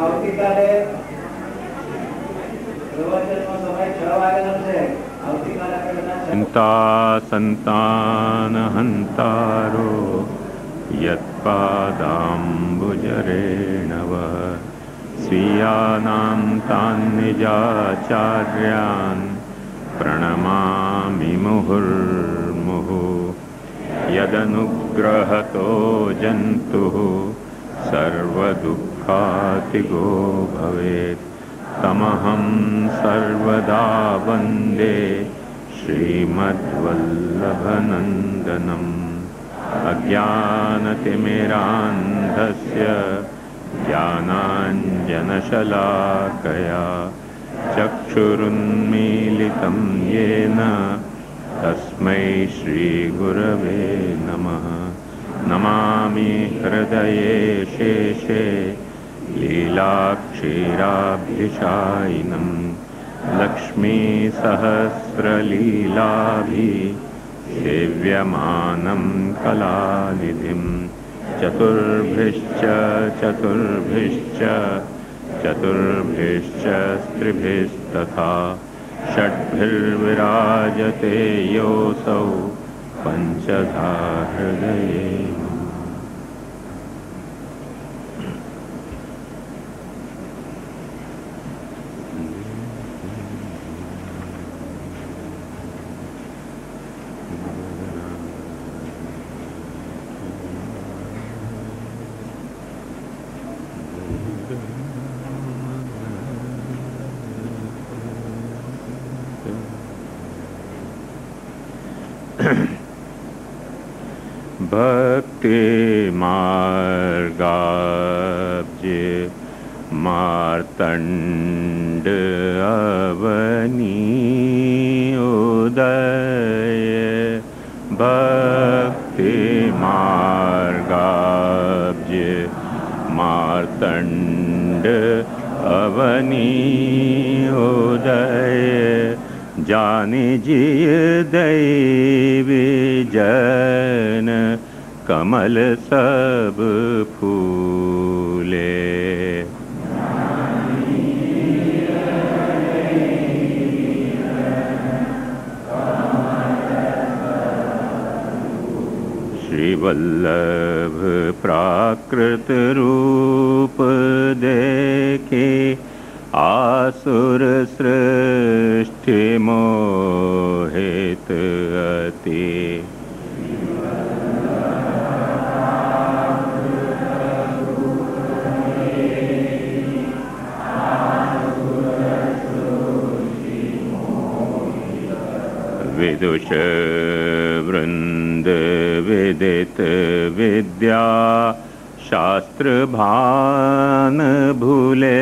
આવતીકાલે પ્રવચનનો સમય 6 વાગ્યાનો છે. આવતીકાલે આપણે ચિંતા સંતાન હંતારો યત્પાદાંબુજરેણવ સ્વીયાનાં તાન નિજાચાર્યાન પ્રણમામિ મુહુર્મુહુ યદનુગ્રહતો જંતુઃ સર્વદુઃખાતિગો ભવેત તમહં સર્વદા વંદે શ્રીમદ્વલ્લભનંદનમ અજ્ઞાનતિમિરાન્ધસ્ય જ્ઞાનાંજનશલાકયા ચક્ષુરુન્મીલિतं યેન તસ્मै શ્રીગુરવે નમઃ. નમામિ હૃદયે શેષે લીલાક્ષીરાબ્ધિશાયિનમ લક્ષ્મીસહસ્રલીલાભિ સેવ્યમાनं કલાનિધિં ચતુર્ભિશ્ચ ચતુર્ભિશ્ચ ચતુર્ભિશ્ચ સ્ત્રીભિस्तथा ષડ્ભિર્વિરાજતે યોऽસૌ પંચધા હૃદયે. ભક્તિ માર્ગાબ્જે માર્તંડ અવની ઉદય ભક્તિ માર્ગાબ્જે માર્તંડ અવની ઉદય જાની જીય દૈવી જન કમલ સબ ફૂલે શ્રી વલ્લભ પ્રાકૃત રૂપ દેખે આસુર સૃષ્ટિ મોહિત અતિ વિદુષ વૃંદ વિદિત વિદ્યા શાસ્ત્ર ભાન ભૂલે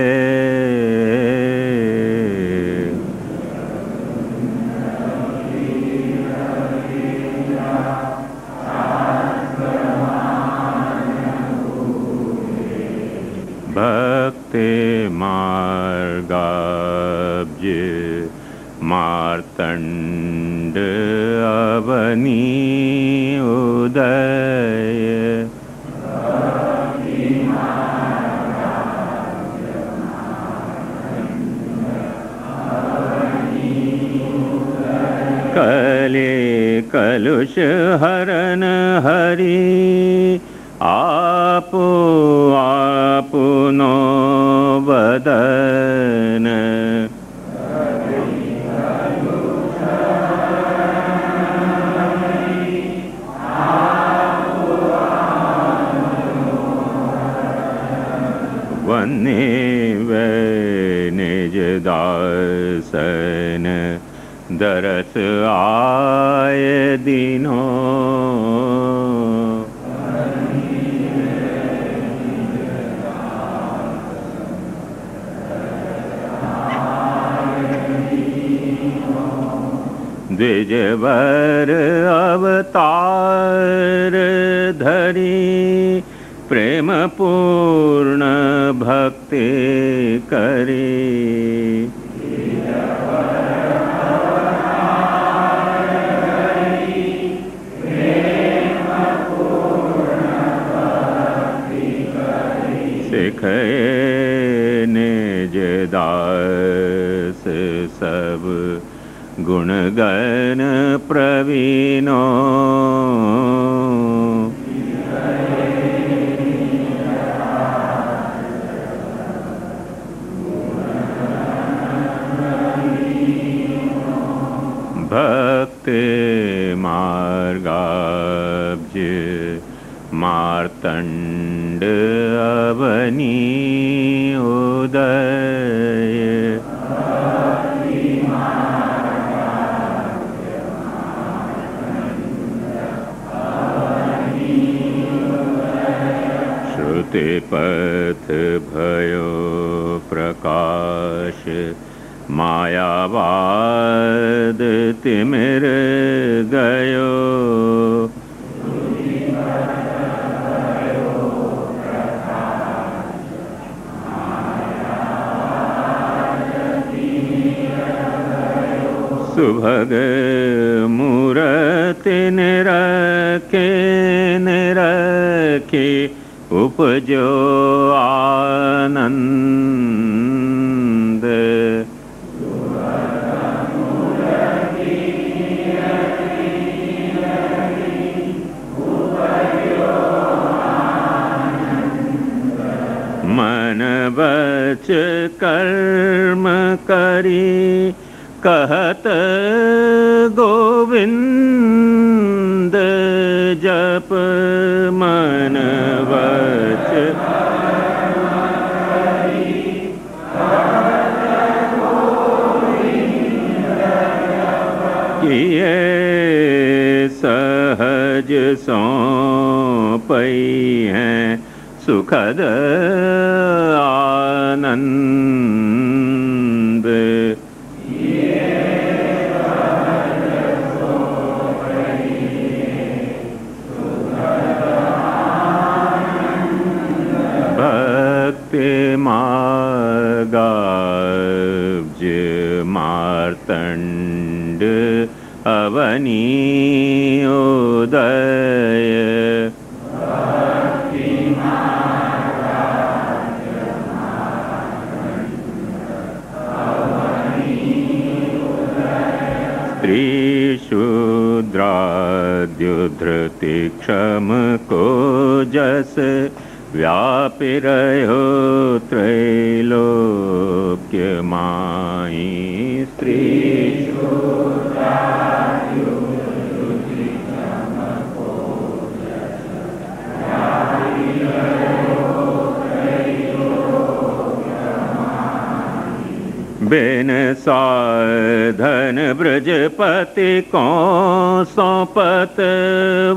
ભક્તિ માર્ગાબ્જે માર્તંડ અવની ઉદય કલે કલુષ હરન હરી આપો આપનો વદન વને નિજ દાસન દરસ આય દિનો દ્વિજવર અવતાર ધરી પ્રેમ પૂર્ણ ભક્તિ કરી શીખે निज दास सब गुणगण प्रवीणो भक्ति मार्गाब्ज मार्तंड अवनी उदय श्रुति पथ भयो प्रकाश मायावाद तिमिर गयो सुभग मूरति निरखे निरखे उपजो आनंद मन वच कर्म करी कहत गोविंद जप मन वच किए सहज सौंपई हैं सुखद आनंद भक्ति मार्गाब्ज मार्तंड अवनी उदय स्त्री शूद्राद्युधृति क्षम को जस व्यापि रहो त्रैलोक्य माई स्त्री बिन साधन ब्रजपति को सौंपत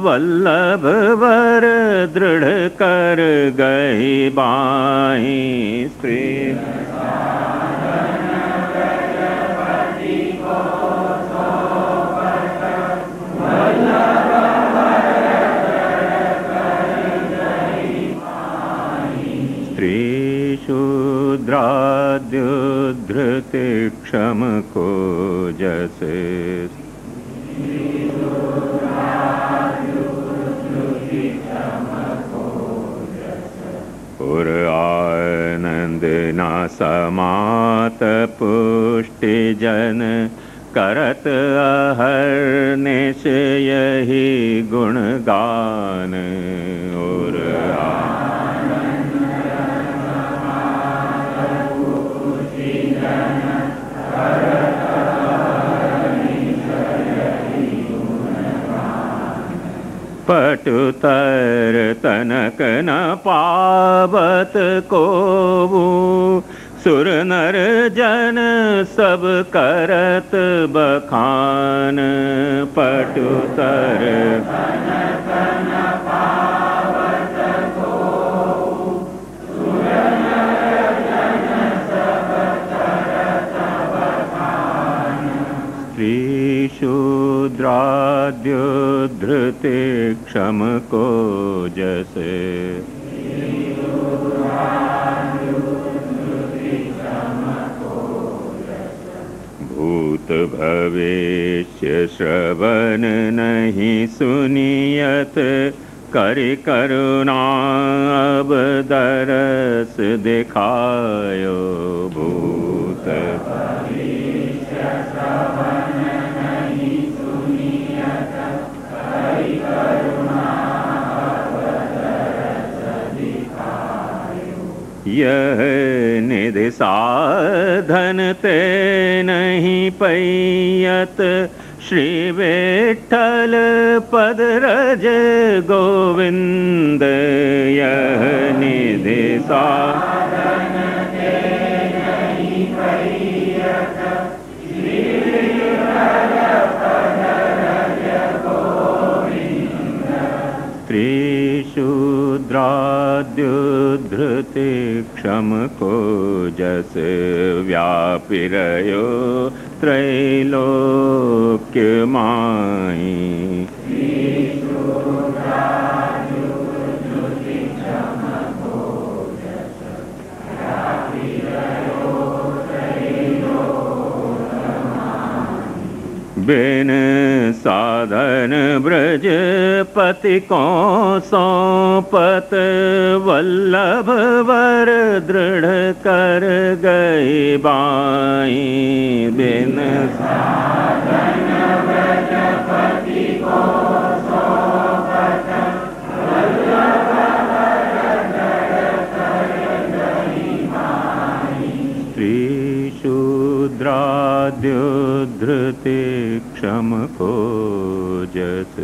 वल्लभ वर दृढ़ कर गई बाई स्त्री शूद्राद्युधृति क्षम को जसे पुर आनंद न समात पुष्टि जन करत अहर्निश यही गुणगान और पटुतर तनक न पावत कोवू सुर नर जन सब करत बखान पटुतर शूद्राद्युधृति क्षम को जसे भूत भविष्य श्रवण नहीं सुनियत करि करुणा अब दरस दिखायो भूत। यह निधि साधन ते नहीं पैयत, श्री विठ्ठल पद रज गोविंद। यह निधि साधन ते नहीं पैयत, श्री विठ्ठल पद रज गोविंद। त्रिशूद्राद्युद्धृति क्षम को जस, व्यापी रयो त्रैलोक्य माई। बिन साधन ब्रज पति को सौंपत, वल्लभ वर दृढ़ कर गए बाई। बिन साधन ब्रज पति को सौंपत, वल्लभ वर दृढ़ कर गए बाई। त्रिशूद्राद्युद्धृति क्षम को जस।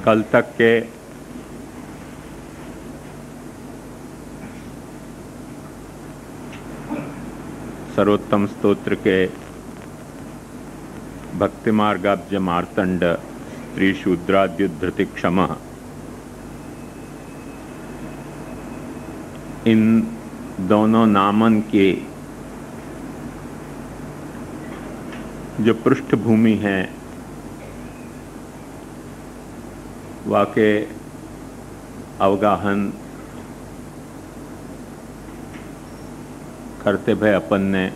कल तक के सर्वोत्तम स्तोत्र के भक्ति मार्गाब्ज मार्तंड त्रिशूद्राद्युद्धृति क्षम, इन दोनों नामन के जो पृष्ठभूमि है वाके अवगाहन करते भय अपन ने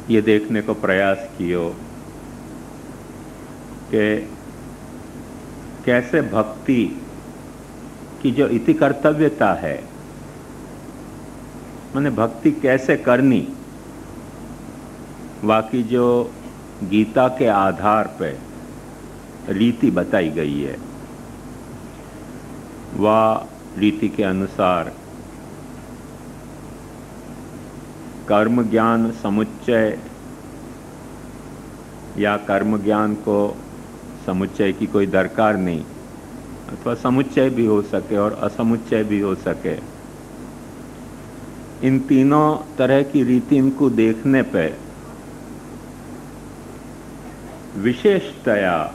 ये देखने को प्रयास कियो कि कैसे भक्ति की जो इति कर्तव्यता है, माने भक्ति कैसे करनी, वाकी जो गीता के आधार पे रीति बताई गई है, वह रीति के अनुसार कर्म ज्ञान समुच्चय या कर्म ज्ञान को समुच्चय की कोई दरकार नहीं, अथवा समुच्चय भी हो सके और असमुच्चय भी हो सके। इन तीनों तरह की रीति इनको देखने पे विशेषतया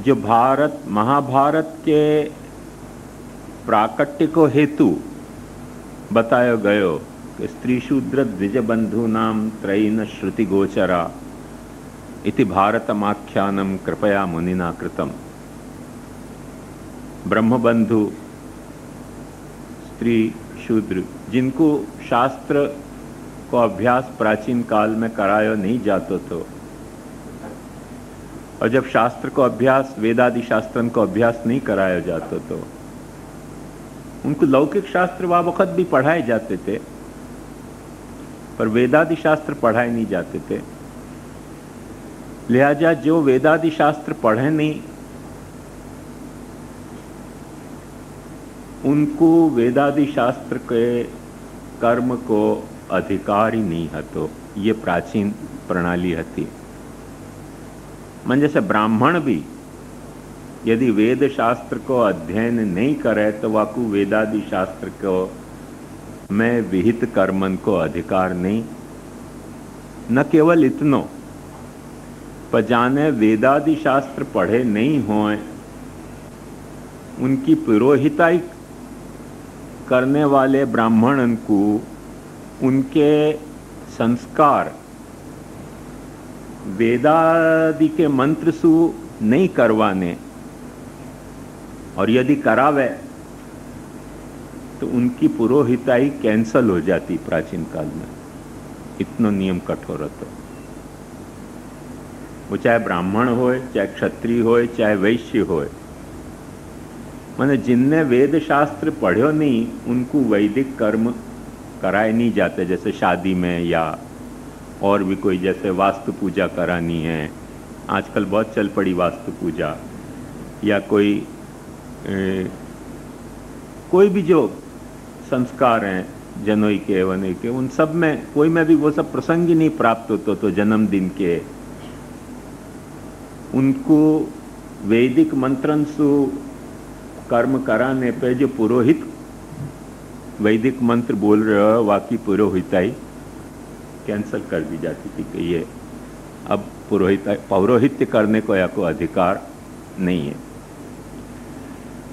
जो भारत महाभारत के प्राकट्य को हेतु बतायो गयो कि स्त्री शूद्र द्विज बंधु नाम त्रयीन श्रुति गोचरा इति भारतमाख्यानम कृपया मुनिना कृतम। ब्रह्मबंधु स्त्री शूद्र जिनको शास्त्र को अभ्यास प्राचीन काल में करायो नहीं जातो तो, और जब शास्त्र को अभ्यास वेदादि शास्त्रन को अभ्यास नहीं कराया जाता तो उनको लौकिक शास्त्र वह वक्त भी पढ़ाए जाते थे, पर वेदादि शास्त्र पढ़ाए नहीं जाते थे। लिहाजा जो वेदादि शास्त्र पढ़े नहीं, उनको वेदादि शास्त्र के कर्म को अधिकार ही नहीं हतो। ये प्राचीन प्रणाली हती। मन जैसे ब्राह्मण भी यदि वेद शास्त्र को अध्ययन नहीं करे तो वाकु वेदादि शास्त्र को में विहित कर्मन को अधिकार नहीं। न केवल इतनो, पर जाने वेदादि शास्त्र पढ़े नहीं होए, उनकी पुरोहिताई करने वाले ब्राह्मणन को उनके संस्कार वेदादि के मंत्र सु नहीं करवाने, और यदि करावे तो उनकी पुरोहिताई कैंसल हो जाती प्राचीन काल में। इतना नियम कठोर હતો। वो चाहे ब्राह्मण होए, चाहे क्षत्रिय होए, चाहे वैश्य होए, माने जिनने वेद शास्त्र पढ़ो नहीं उनको वैदिक कर्म कराए नहीं जाते, जैसे शादी में या और भी कोई, जैसे वास्तु पूजा करानी है, आजकल बहुत चल पड़ी वास्तु पूजा, या कोई भी जो संस्कार हैं जनोई के वनोई के, उन सब में कोई में भी वो सब प्रसंग ही नहीं प्राप्त होते, तो जन्मदिन के उनको वैदिक मंत्रन सु कर्म कराने पे जो पुरोहित वैदिक मंत्र बोल रहे हो वाकी पुरोहिताई कैंसल कर दी जाती थी कि ये अब पौरोहित्य करने को या कोई अधिकार नहीं है।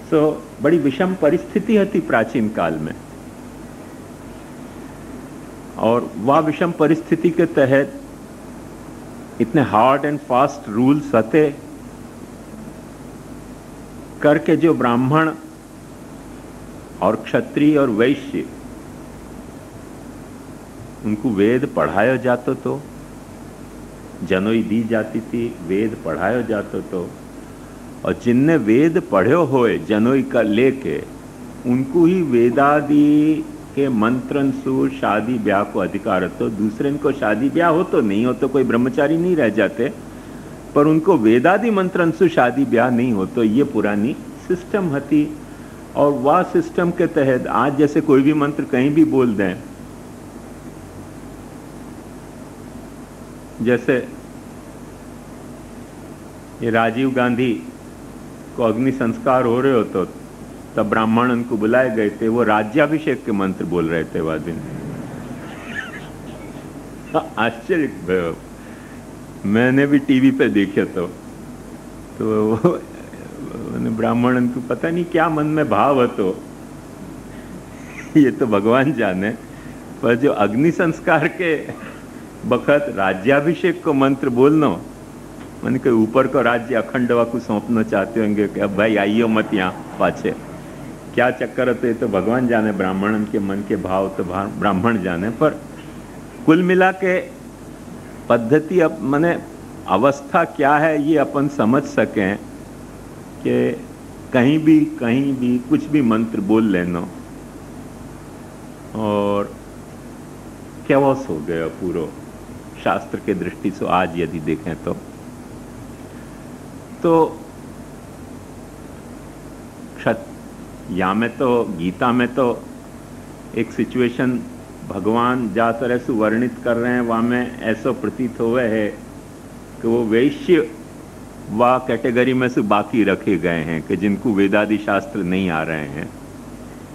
तो बड़ी विषम परिस्थिति थी प्राचीन काल में, और वह विषम परिस्थिति के तहत इतने हार्ड एंड फास्ट रूल्स थे करके जो ब्राह्मण और क्षत्रिय और वैश्य उनको वेद पढ़ाया जाता तो, जनोई दी जाती थी, वेद पढ़ाया जाता तो, और जिनने वेद पढ़े होए जनोई का लेके उनको ही वेदादि के मंत्रन सु शादी ब्याह को अधिकार हो। दूसरे को शादी ब्याह हो तो नहीं हो तो कोई ब्रह्मचारी नहीं रह जाते, पर उनको वेदादि मंत्रन सु शादी ब्याह नहीं हो तो ये पुरानी सिस्टम थी। और वह सिस्टम के तहत आज जैसे कोई भी मंत्र कहीं भी बोल दें, जैसे ये राजीव गांधी को अग्नि संस्कार हो रहे हो तो तब ब्राह्मण उनको बुलाए गए थे, वो राज्याभिषेक के मंत्र बोल रहे थे वह दिन। आश्चर्य, मैंने भी टीवी पे देखे तो ब्राह्मण को पता नहीं क्या मन में भाव तो ये तो भगवान जाने, पर जो अग्नि संस्कार के बखत राज्याभिषेक को मंत्र बोलना, मन के ऊपर को राज्य अखंडवा को सौंपना चाहते होंगे कि अब भाई आइयो मत यहाँ पाछे, क्या चक्कर होते तो भगवान जाने, ब्राह्मण के मन के भाव तो ब्राह्मण जाने। पर कुल मिला के पद्धति अब मने अवस्था क्या है ये अपन समझ सकें कि कहीं भी कुछ भी मंत्र बोल लेना और कैओस हो गया पूरा शास्त्र के दृष्टि से। आज यदि देखें तो या में तो गीता में तो एक सिचुएशन भगवान जा तरह से वर्णित कर रहे हैं, वहाँ में ऐसा प्रतीत हुआ है कि वो वैश्य वह कैटेगरी में से बाकी रखे गए हैं कि जिनको वेदादि शास्त्र नहीं आ रहे हैं।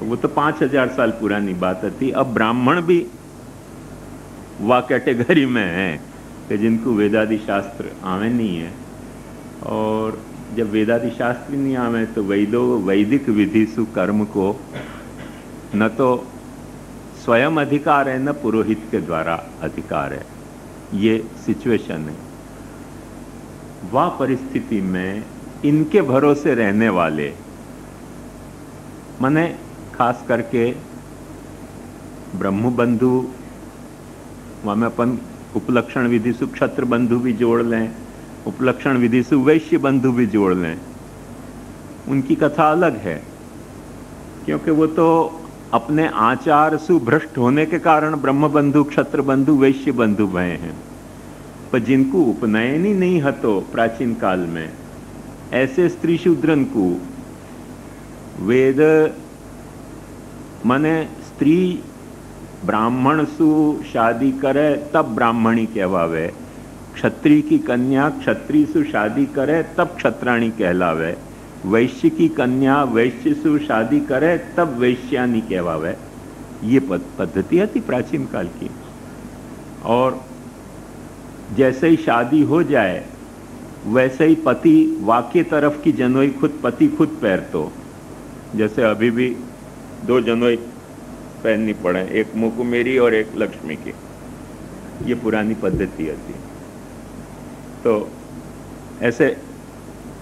वो तो 5000 साल पुरानी बात थी। अब ब्राह्मण भी वह कैटेगरी में है कि जिनको वेदादि शास्त्र आवे नहीं है, और जब वेदादि शास्त्र नहीं आवे तो वैदिक विधि सु कर्म को न तो स्वयं अधिकार है न पुरोहित के द्वारा अधिकार है। ये सिचुएशन है। वह परिस्थिति में इनके भरोसे रहने वाले, माने खास करके ब्रह्म बंधु, वहाँ में अपन उपलक्षण विधि सु क्षत्र बंधु भी जोड़ लें, उपलक्षण विधि से वैश्य बंधु भी जोड़ लें, उनकी कथा अलग है, क्योंकि वो तो अपने आचार से भ्रष्ट होने के कारण ब्रह्म बंधु, क्षत्र बंधु, वैश्य बंधु भय हैं। पर जिनको उपनयन ही नहीं हतो प्राचीन काल में, ऐसे स्त्री शूद्रन को वेद माने स्त्री ब्राह्मण सु शादी करे तब ब्राह्मणी कहवावे, क्षत्रिय की कन्या क्षत्रिय सु शादी करे तब क्षत्राणी कहलावे, वैश्य की कन्या वैश्य सु शादी करे तब वैश्यानी कहवावे। ये पद्धति थी प्राचीन काल की। और जैसे ही शादी हो जाए वैसे ही पति वाक्य तरफ की जनोई खुद पति खुद पैर तो, जैसे अभी भी 2 जनोई पहननी पड़े, एक मुकु मेरी और एक लक्ष्मी की। ये पुरानी पद्धति थी। तो ऐसे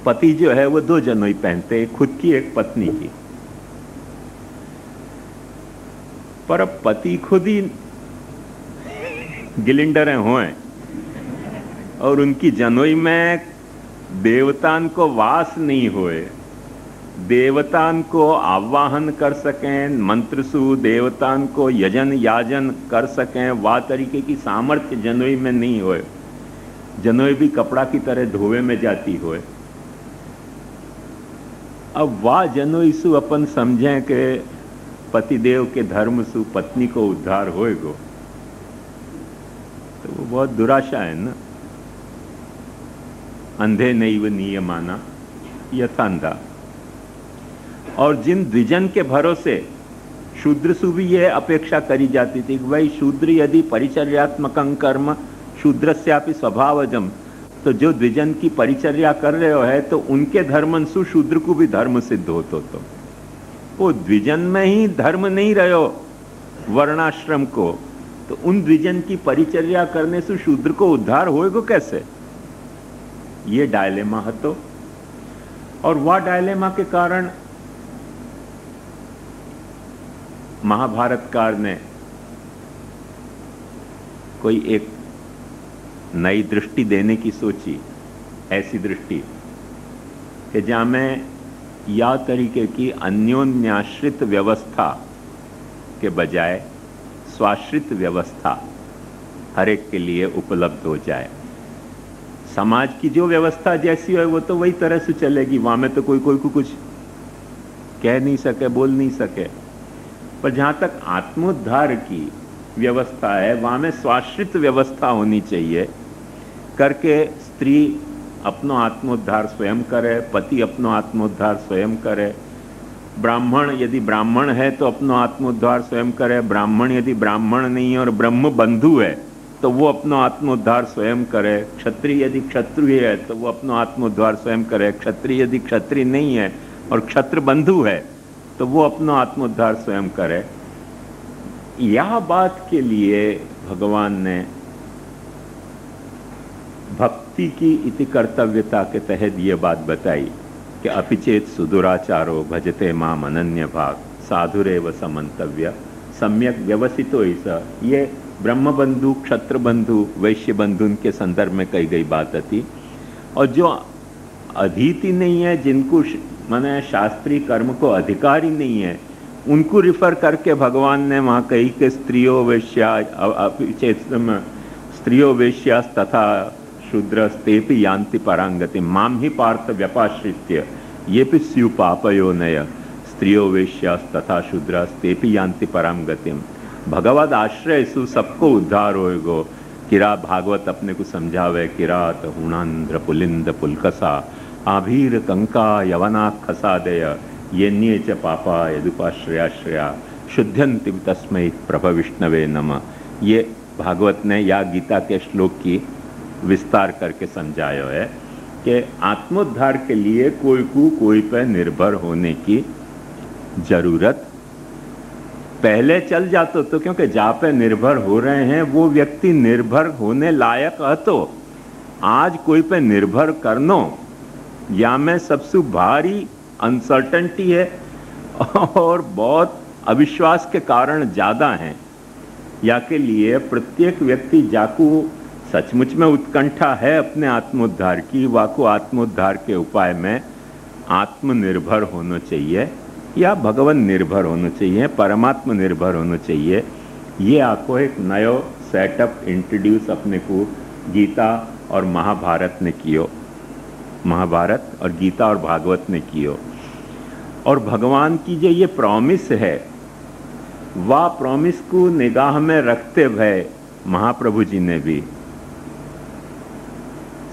पति जो है वो 2 जनोई पहनते, एक खुद की एक पत्नी की। पर अब पति खुद ही गिलिंडर होए और उनकी जनोई में देवतान को वास नहीं होए, देवतान को आवाहन कर सकें, मंत्रसु देवतान को यजन याजन कर सकें, वाह तरीके की सामर्थ्य जनोई में नहीं होए। जनोई भी कपड़ा की तरह धोवे में जाती होए। अब वाह जनोई सु अपन समझें कि पतिदेव के धर्म सु पत्नी को उद्धार होएगो, तो वो बहुत दुराशा है ना। अंधे नैव नियमाना यथांधा। और जिन द्विजन के भरोसे शूद्र सु भी यह अपेक्षा करी जाती थी कि भाई शूद्र यदि परिचर्यात्मकं कर्म शूद्रस्यापि स्वभावजम, तो जो द्विजन की परिचर्या कर रहे हो है तो उनके धर्मन सु शूद्र को भी धर्म सिद्ध होतो। तो वो द्विजन में ही धर्म नहीं रहे हो वर्णाश्रम को, तो उन द्विजन की परिचर्या करने से शूद्र को उद्धार होएगा कैसे? ये डायलेमा है। तो और वह डायलेमा के कारण महाभारतकार ने कोई एक नई दृष्टि देने की सोची, ऐसी दृष्टि कि जहां में या तरीके की अन्योन्याश्रित व्यवस्था के बजाय स्वाश्रित व्यवस्था हर एक के लिए उपलब्ध हो जाए। समाज की जो व्यवस्था जैसी है वो तो वही तरह से चलेगी, वहां में तो कोई को कुछ कह नहीं सके, बोल नहीं सके। पर जहां तक आत्मोद्धार की व्यवस्था है वहां में स्वाश्रित व्यवस्था होनी चाहिए, करके स्त्री अपनो आत्मोद्धार स्वयं करे, पति अपनो आत्मोद्धार स्वयं करे, ब्राह्मण यदि ब्राह्मण है तो अपनो आत्मोद्धार स्वयं करे, ब्राह्मण यदि ब्राह्मण नहीं है और ब्रह्म बंधु है तो वो अपनो आत्मोद्धार स्वयं करे, क्षत्रिय यदि क्षत्रिय है तो वो अपनो आत्मोद्धार स्वयं करे, क्षत्रिय यदि क्षत्रिय नहीं है और क्षत्र बंधु है तो वो अपनो आत्मोद्धार स्वयं करे। यह बात के लिए भगवान ने भक्ति की इति कर्तव्यता के तहत ये बात बताई कि अपिचेत सुदुराचारो भजते माम अनन्य भाग साधुरेव समन्तव्य सम्यक व्यवसितो ऐसा। ये ब्रह्म बंधु, क्षत्र बंधु, वैश्य बंधु के संदर्भ में कही गई बात थी। और जो अधीति नहीं है, जिनको माने शास्त्रीय कर्म को अधिकार ही नहीं है, उनको रिफर करके भगवान ने वहाँ कही कि स्त्रियो वैश्या स्त्रियो वैश्यास तथा शूद्रस्तेपि यान्ति परांगति माम ही पार्थ व्यपाश्रित्य ये भी स्यु पापयोनय स्त्रियो वैश्यास तथा शूद्रस्तेपि यान्ति पराम गतिम। भगवद आश्रय सु सबको उद्धार होएगो। किरा भागवत अपने को समझावे, किरात हुणांध्र पुलिंद पुलकसा आभीर कंका यवना खसादय ये न्ये च पापा यदुपाश्रयाश्रया शुद्ध्यंति तस्मै प्रभ विष्णवे नमः। ये भागवत ने या गीता के श्लोक की विस्तार करके समझाया है कि आत्मोद्धार के लिए कोई पे निर्भर होने की जरूरत पहले चल जाते तो, क्योंकि जहाँ पे निर्भर हो रहे हैं वो व्यक्ति निर्भर होने लायक है। तो आज कोई पे निर्भर करनो या में सबसे भारी अनसर्टेनिटी है और बहुत अविश्वास के कारण ज़्यादा हैं। या के लिए प्रत्येक व्यक्ति जाकू सचमुच में उत्कंठा है अपने आत्मोद्धार की, वाको आत्मोद्धार के उपाय में आत्मनिर्भर होना चाहिए या भगवान निर्भर होना चाहिए, परमात्मा निर्भर होना चाहिए। ये आपको एक नयो सेटअप इंट्रोड्यूस अपने को गीता और महाभारत ने कियो, महाभारत और गीता और भागवत ने कियो। और भगवान की जो ये प्रॉमिस है, वह प्रॉमिस को निगाह में रखते हुए महाप्रभु जी ने भी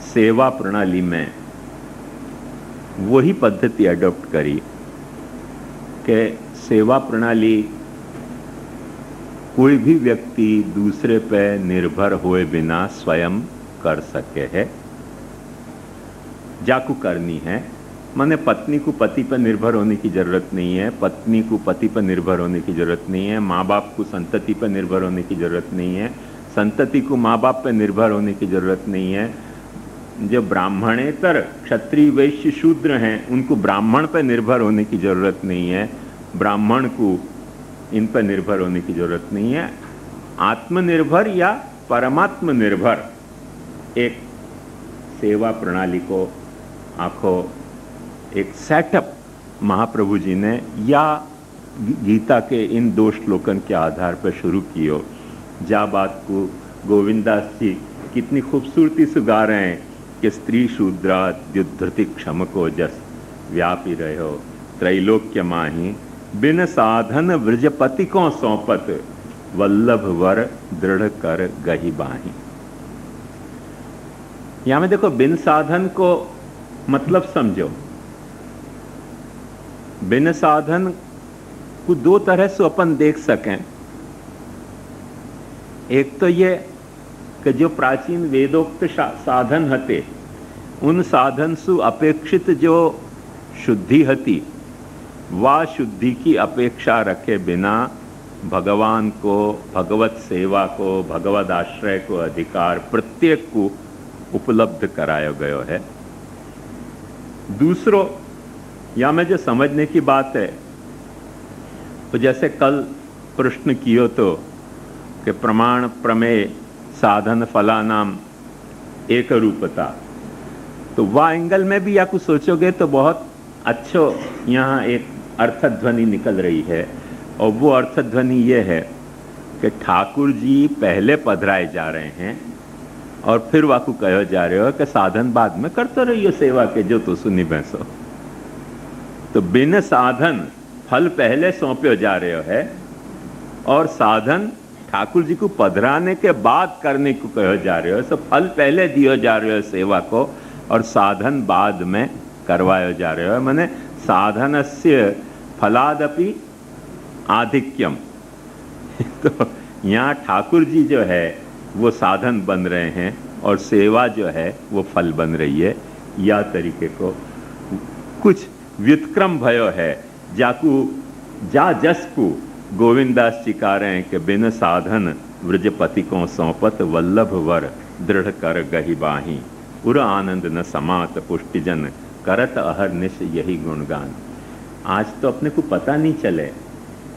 सेवा प्रणाली में वही पद्धति अडॉप्ट करी कि सेवा प्रणाली कोई भी व्यक्ति दूसरे पे निर्भर हुए बिना स्वयं कर सके है। जाकू करनी है माने पत्नी को पति पर निर्भर होने की जरूरत नहीं है, पत्नी को पति पर निर्भर होने की जरूरत नहीं है, माँ बाप को संतति पर निर्भर होने की जरूरत नहीं है, संतति को माँ बाप पर निर्भर होने की जरूरत नहीं है। जो ब्राह्मणेतर क्षत्रिय वैश्य शूद्र हैं उनको ब्राह्मण पर निर्भर होने की जरूरत नहीं है, ब्राह्मण को इन पर निर्भर होने की जरूरत नहीं है। आत्मनिर्भर या परमात्म निर्भर एक सेवा प्रणाली को आंखों एक सेटअप महाप्रभु जी ने या गीता के इन 2 श्लोकन के आधार पर शुरू कियो। जा बात को गोविंदास जी कितनी खूबसूरती से गा रहे हैं कि स्त्री शूद्रा द्युद्धृति क्षम को जस व्यापी रहो त्रैलोक्य माही बिन साधन व्रजपति को सौंपत वल्लभ वर दृढ़ कर गही बाही। यहां में देखो बिन साधन को मतलब समझो। बिन साधन को 2 तरह से अपन देख सकें। एक तो ये कि जो प्राचीन वेदोक्त साधन हते उन साधन सु अपेक्षित जो शुद्धि हती वा शुद्धि की अपेक्षा रखे बिना भगवान को, भगवत सेवा को, भगवत आश्रय को अधिकार प्रत्येक को उपलब्ध कराया गया है। दूसरों या में जो समझने की बात है तो जैसे कल प्रश्न कियो तो कि प्रमाण प्रमेय साधन फलानाम एक रूपता, तो वह एंगल में भी या कुछ सोचोगे तो बहुत अच्छो यहाँ एक अर्थध्वनि निकल रही है। और वो अर्थध्वनि ये है कि ठाकुर जी पहले पधराए जा रहे हैं और फिर वाकू कहो जा रहे हो कि साधन बाद में करते रहिए सेवा के जो तो सुनी बैसो। तो बिन साधन फल पहले सौंप्यो जा रहे है और साधन ठाकुर जी को पधराने के बाद करने को कहो जा रहे हो। तो फल पहले दियो जा रहे हो सेवा को और साधन बाद में करवायो जा रहे हो। माने साधनस्य फलादपि आधिक्यम। तो यहाँ ठाकुर जी जो है वो साधन बन रहे हैं और सेवा जो है वो फल बन रही है। या तरीके को कुछ व्युत्क्रम भयो है जाकू जा जस को गोविंदास जी कह रहे हैं कि बिन साधन व्रजपति को सौंपत वल्लभ वर दृढ़ कर गही बाही उर आनंद न समात पुष्टिजन करत अहर निश यही गुणगान। आज तो अपने को पता नहीं चले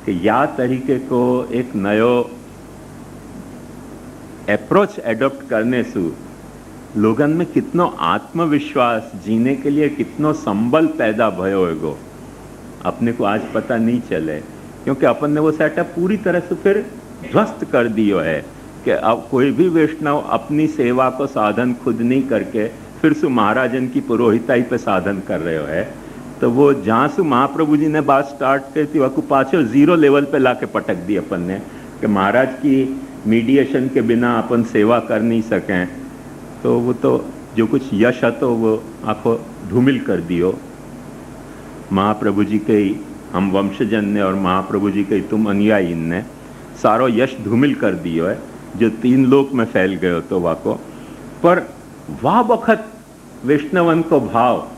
कि या तरीके को एक नयो अप्रोच एडॉप्ट करने से लोगन में कितनो आत्मविश्वास जीने के लिए कितनो संबल पैदा भयो होगो अपने को आज पता नहीं चले, क्योंकि अपन ने वो सेटअप पूरी तरह से फिर ध्वस्त कर दियो है कि अब कोई भी वैष्णव अपनी सेवा को साधन खुद नहीं करके फिर से महाराजन की पुरोहिताई पे साधन कर रहे हो है। तो वो जहाँ से महाप्रभु जी ने बात स्टार्ट की थी वह पाछो 0 लेवल पे लाके पटक दी अपन ने कि महाराज की मीडिएशन के बिना अपन सेवा कर नहीं सकें। तो वो तो जो कुछ यश है तो वो आंखों धूमिल कर दियो। महाप्रभु जी के ही हम वंशजन ने और महाप्रभु जी के ही तुम अनुयायी ने सारो यश धूमिल कर दियो है जो 3 लोक में फैल गयो तो वाको। पर वाह वक्त वैष्णवन को भाव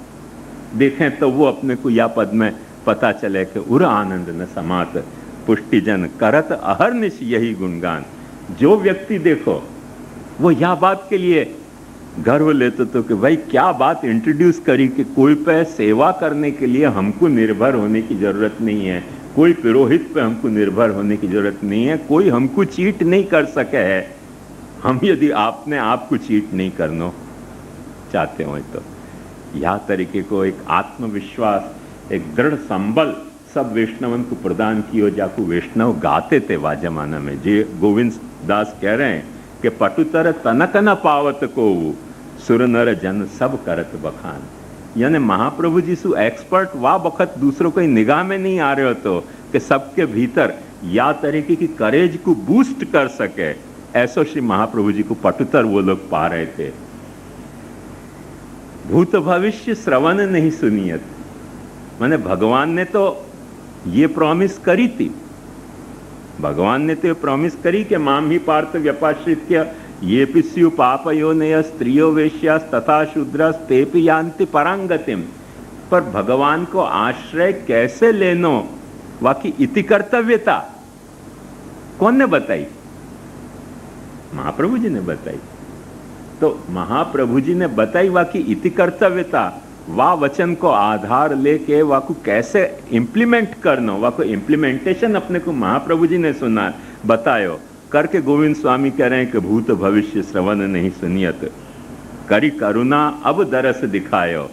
देखें तो वो अपने को या पद में पता चले कि उर आनंद न समात पुष्टिजन करत अहरनिश यही गुणगान। जो व्यक्ति देखो वो यह बात के लिए गर्व लेते तो कि भाई क्या बात इंट्रोड्यूस करी कि कोई पे सेवा करने के लिए हमको निर्भर होने की जरूरत नहीं है, कोई पुरोहित पे हमको निर्भर होने की जरूरत नहीं है, कोई हमको चीट नहीं कर सके है। हम यदि आपने आपको चीट नहीं करना चाहते हो तो यह तरीके को एक आत्मविश्वास एक दृढ़ संबल सब वैष्णवन को प्रदान कियो जाकू वैष्णव गाते थे वा जमाना में। जे गोविंद दास कह रहे हैं कि पटुतर तनक न पावत को सुर नर जन सब करत बखान। यानी महाप्रभु जी सु एक्सपर्ट वा बखत दूसरों को निगाह में नहीं आ रहे हो तो कि सबके भीतर या तरीके की करेज को बूस्ट कर सके, ऐसो श्री महाप्रभु जी को पटुतर वो लोग पा रहे थे। भूत भविष्य श्रवण नहीं सुनियत, माने भगवान ने तो ये प्रॉमिस करी थी, भगवान ने तो प्रॉमिस करी कि माम ही पार्थ व्यपाश्रित्य ये पिस्यु पापयो नय स्त्रियो वेश्यास तथा शूद्रस तेपि यान्ति परांगतिम। पर भगवान को आश्रय कैसे लेनो वाकी इति कर्तव्यता कौन ने बताई? महाप्रभु जी ने बताई। तो महाप्रभु जी ने बताई वाकी इति कर्तव्यता, वा वचन को आधार लेके वाको कैसे इंप्लीमेंट करनो, वाको इंप्लीमेंटेशन अपने को महाप्रभु जी ने सुना बतायो करके। गोविंद स्वामी कह रहे हैं कि भूत भविष्य श्रवण नहीं सुनियत, करी करुणा अब दरस दिखायो।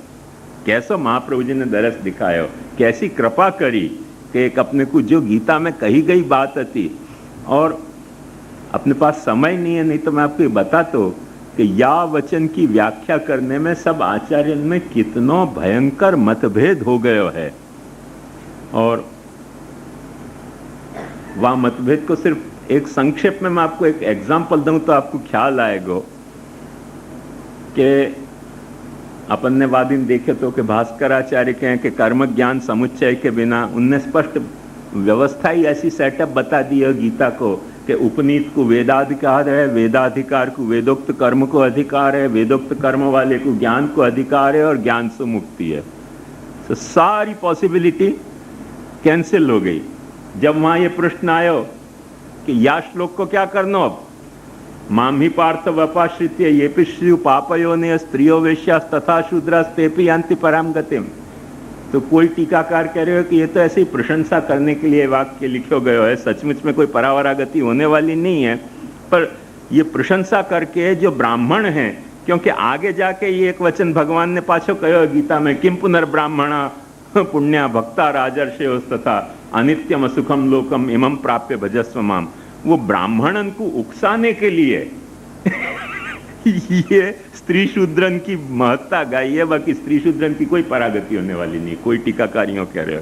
कैसो महाप्रभु जी ने दरस दिखायो, कैसी कृपा करी कि एक अपने को जो गीता में कही गई बात थी, और अपने पास समय नहीं है, नहीं तो मैं आपको बता तो कि या वचन की व्याख्या करने में सब आचार्य में कितनो भयंकर मतभेद हो गयो है। और वह मतभेद को सिर्फ एक संक्षेप में मैं आपको एक एग्जांपल दूं तो आपको ख्याल आएगा कि अपन ने वादिन देखे तो कि भास्कराचार्य कहें कि कर्म ज्ञान समुच्चय के बिना, उनने स्पष्ट व्यवस्था ही ऐसी सेटअप बता दी है गीता को कि उपनीत को वेदाधिकार है, वेदाधिकार को वेदोक्त कर्म को अधिकार है, वेदोक्त कर्म वाले को ज्ञान को अधिकार है, और ज्ञान से मुक्ति है। तो सारी पॉसिबिलिटी कैंसिल हो गई। जब वहां ये प्रश्न आयो कि या श्लोक को क्या करना, अब माम ही पार्थ वपाश्रित्य ये पिश्रु पापयो ने स्त्रियो वेश्यास तथा शूद्रास्तेपि यान्ति पराम गतिम। तो कोई टीकाकार कह रहे हो कि ये तो ऐसे ही प्रशंसा करने के लिए वाक्य लिखो गयो है, सचमुच में कोई परावरागति होने वाली नहीं है। पर ये प्रशंसा करके जो ब्राह्मण हैं, क्योंकि आगे जाके ये एक वचन भगवान ने पाछो कहो गीता में, किम पुनर्ब्राह्मणा पुण्या भक्ता राजर्षयो तथा अनित्यम सुखम लोकम इमं प्राप्य भजस्व माम। वो ब्राह्मणन को उकसाने के लिए ये स्त्री शूद्रन की महत्ता गाई है, बाकी स्त्री शूद्रन की कोई परागति होने वाली नहीं। कोई टीकाकारियों कह रहे हो,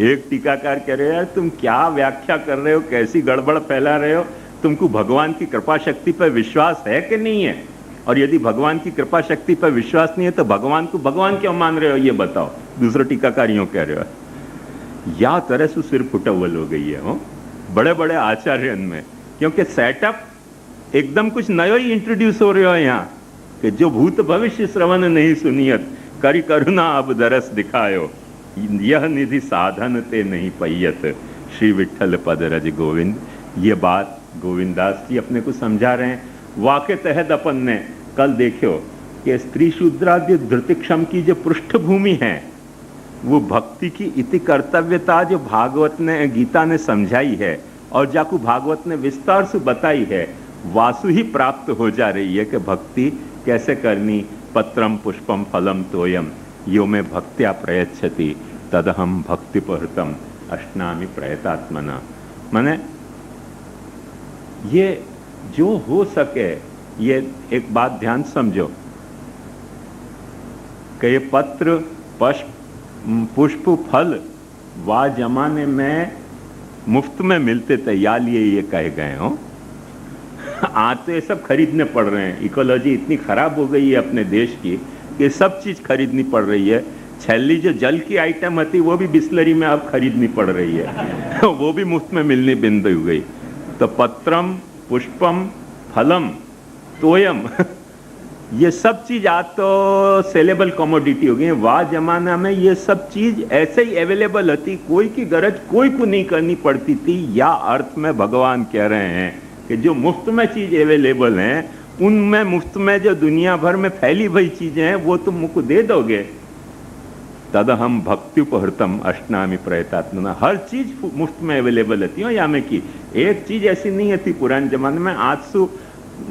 एक टीकाकार कह रहे हो यार तुम क्या व्याख्या कर रहे हो, कैसी गड़बड़ फैला रहे हो, तुमको भगवान की कृपा शक्ति पर विश्वास है कि नहीं है? और यदि भगवान की कृपा शक्ति पर विश्वास नहीं है तो भगवान को भगवान क्यों मान रहे हो, ये बताओ। दूसरे टीकाकारियों कह रहे हो या तरह से सिर फुटवल हो गई है हो बड़े बड़े आचार्य में, क्योंकि सेटअप एकदम कुछ नयो ही इंट्रोड्यूस हो रहे हो यहाँ कि जो भूत भविष्य श्रवण नहीं सुनियत, करी करुणा अब दरस दिखायो, यह निधि साधन ते नहीं पैयत, श्री विठ्ठल पद रज गोविंद। ये बात गोविंदास जी अपने को समझा रहे हैं। वाक्य तहत अपन ने कल देखो कि स्त्री शूद्रादि धृतिक्षम की जो पृष्ठभूमि है वो भक्ति की इति कर्तव्यता जो भागवत ने गीता ने समझाई है और जाकू भागवत ने विस्तार से बताई है, वासु ही प्राप्त हो जा रही है कि भक्ति कैसे करनी। पत्रम पुष्पम फलम तोयम यो में भक्त्या प्रयच्छति तदहम भक्ति पहृतम अश्नामि प्रयतात्मना। माने ये जो हो सके, ये एक बात ध्यान समझो कि ये पत्र पुष्प फल वा जमाने में मुफ्त में मिलते थे, या लिए ये कहे गए हो। आज तो ये सब खरीदने पड़ रहे हैं। इकोलॉजी इतनी खराब हो गई है अपने देश की कि सब चीज खरीदनी पड़ रही है। छेली जो जल की आइटम होती वो भी बिस्लरी में अब खरीदनी पड़ रही है वो भी मुफ्त में मिलनी बंद हो गई। तो पत्रम पुष्पम फलम तोयम ये सब चीज आज तो सेलेबल कमोडिटी हो गई है। वाह जमाना में ये सब चीज ऐसे ही अवेलेबल होती, कोई की गरज कोई को नहीं करनी पड़ती थी। या अर्थ में भगवान कह रहे हैं कि जो मुफ्त में चीज अवेलेबल हैं उनमें मुफ्त में जो दुनिया भर में फैली हुई चीजें हैं वो तुम मुझको दे दोगे। तद हम भक्ति उपहृतम अष्टनामी प्रयतात्मना। हर चीज मुफ्त में अवेलेबल होती है। या में की एक चीज ऐसी नहीं थी पुराने जमाने में। आज से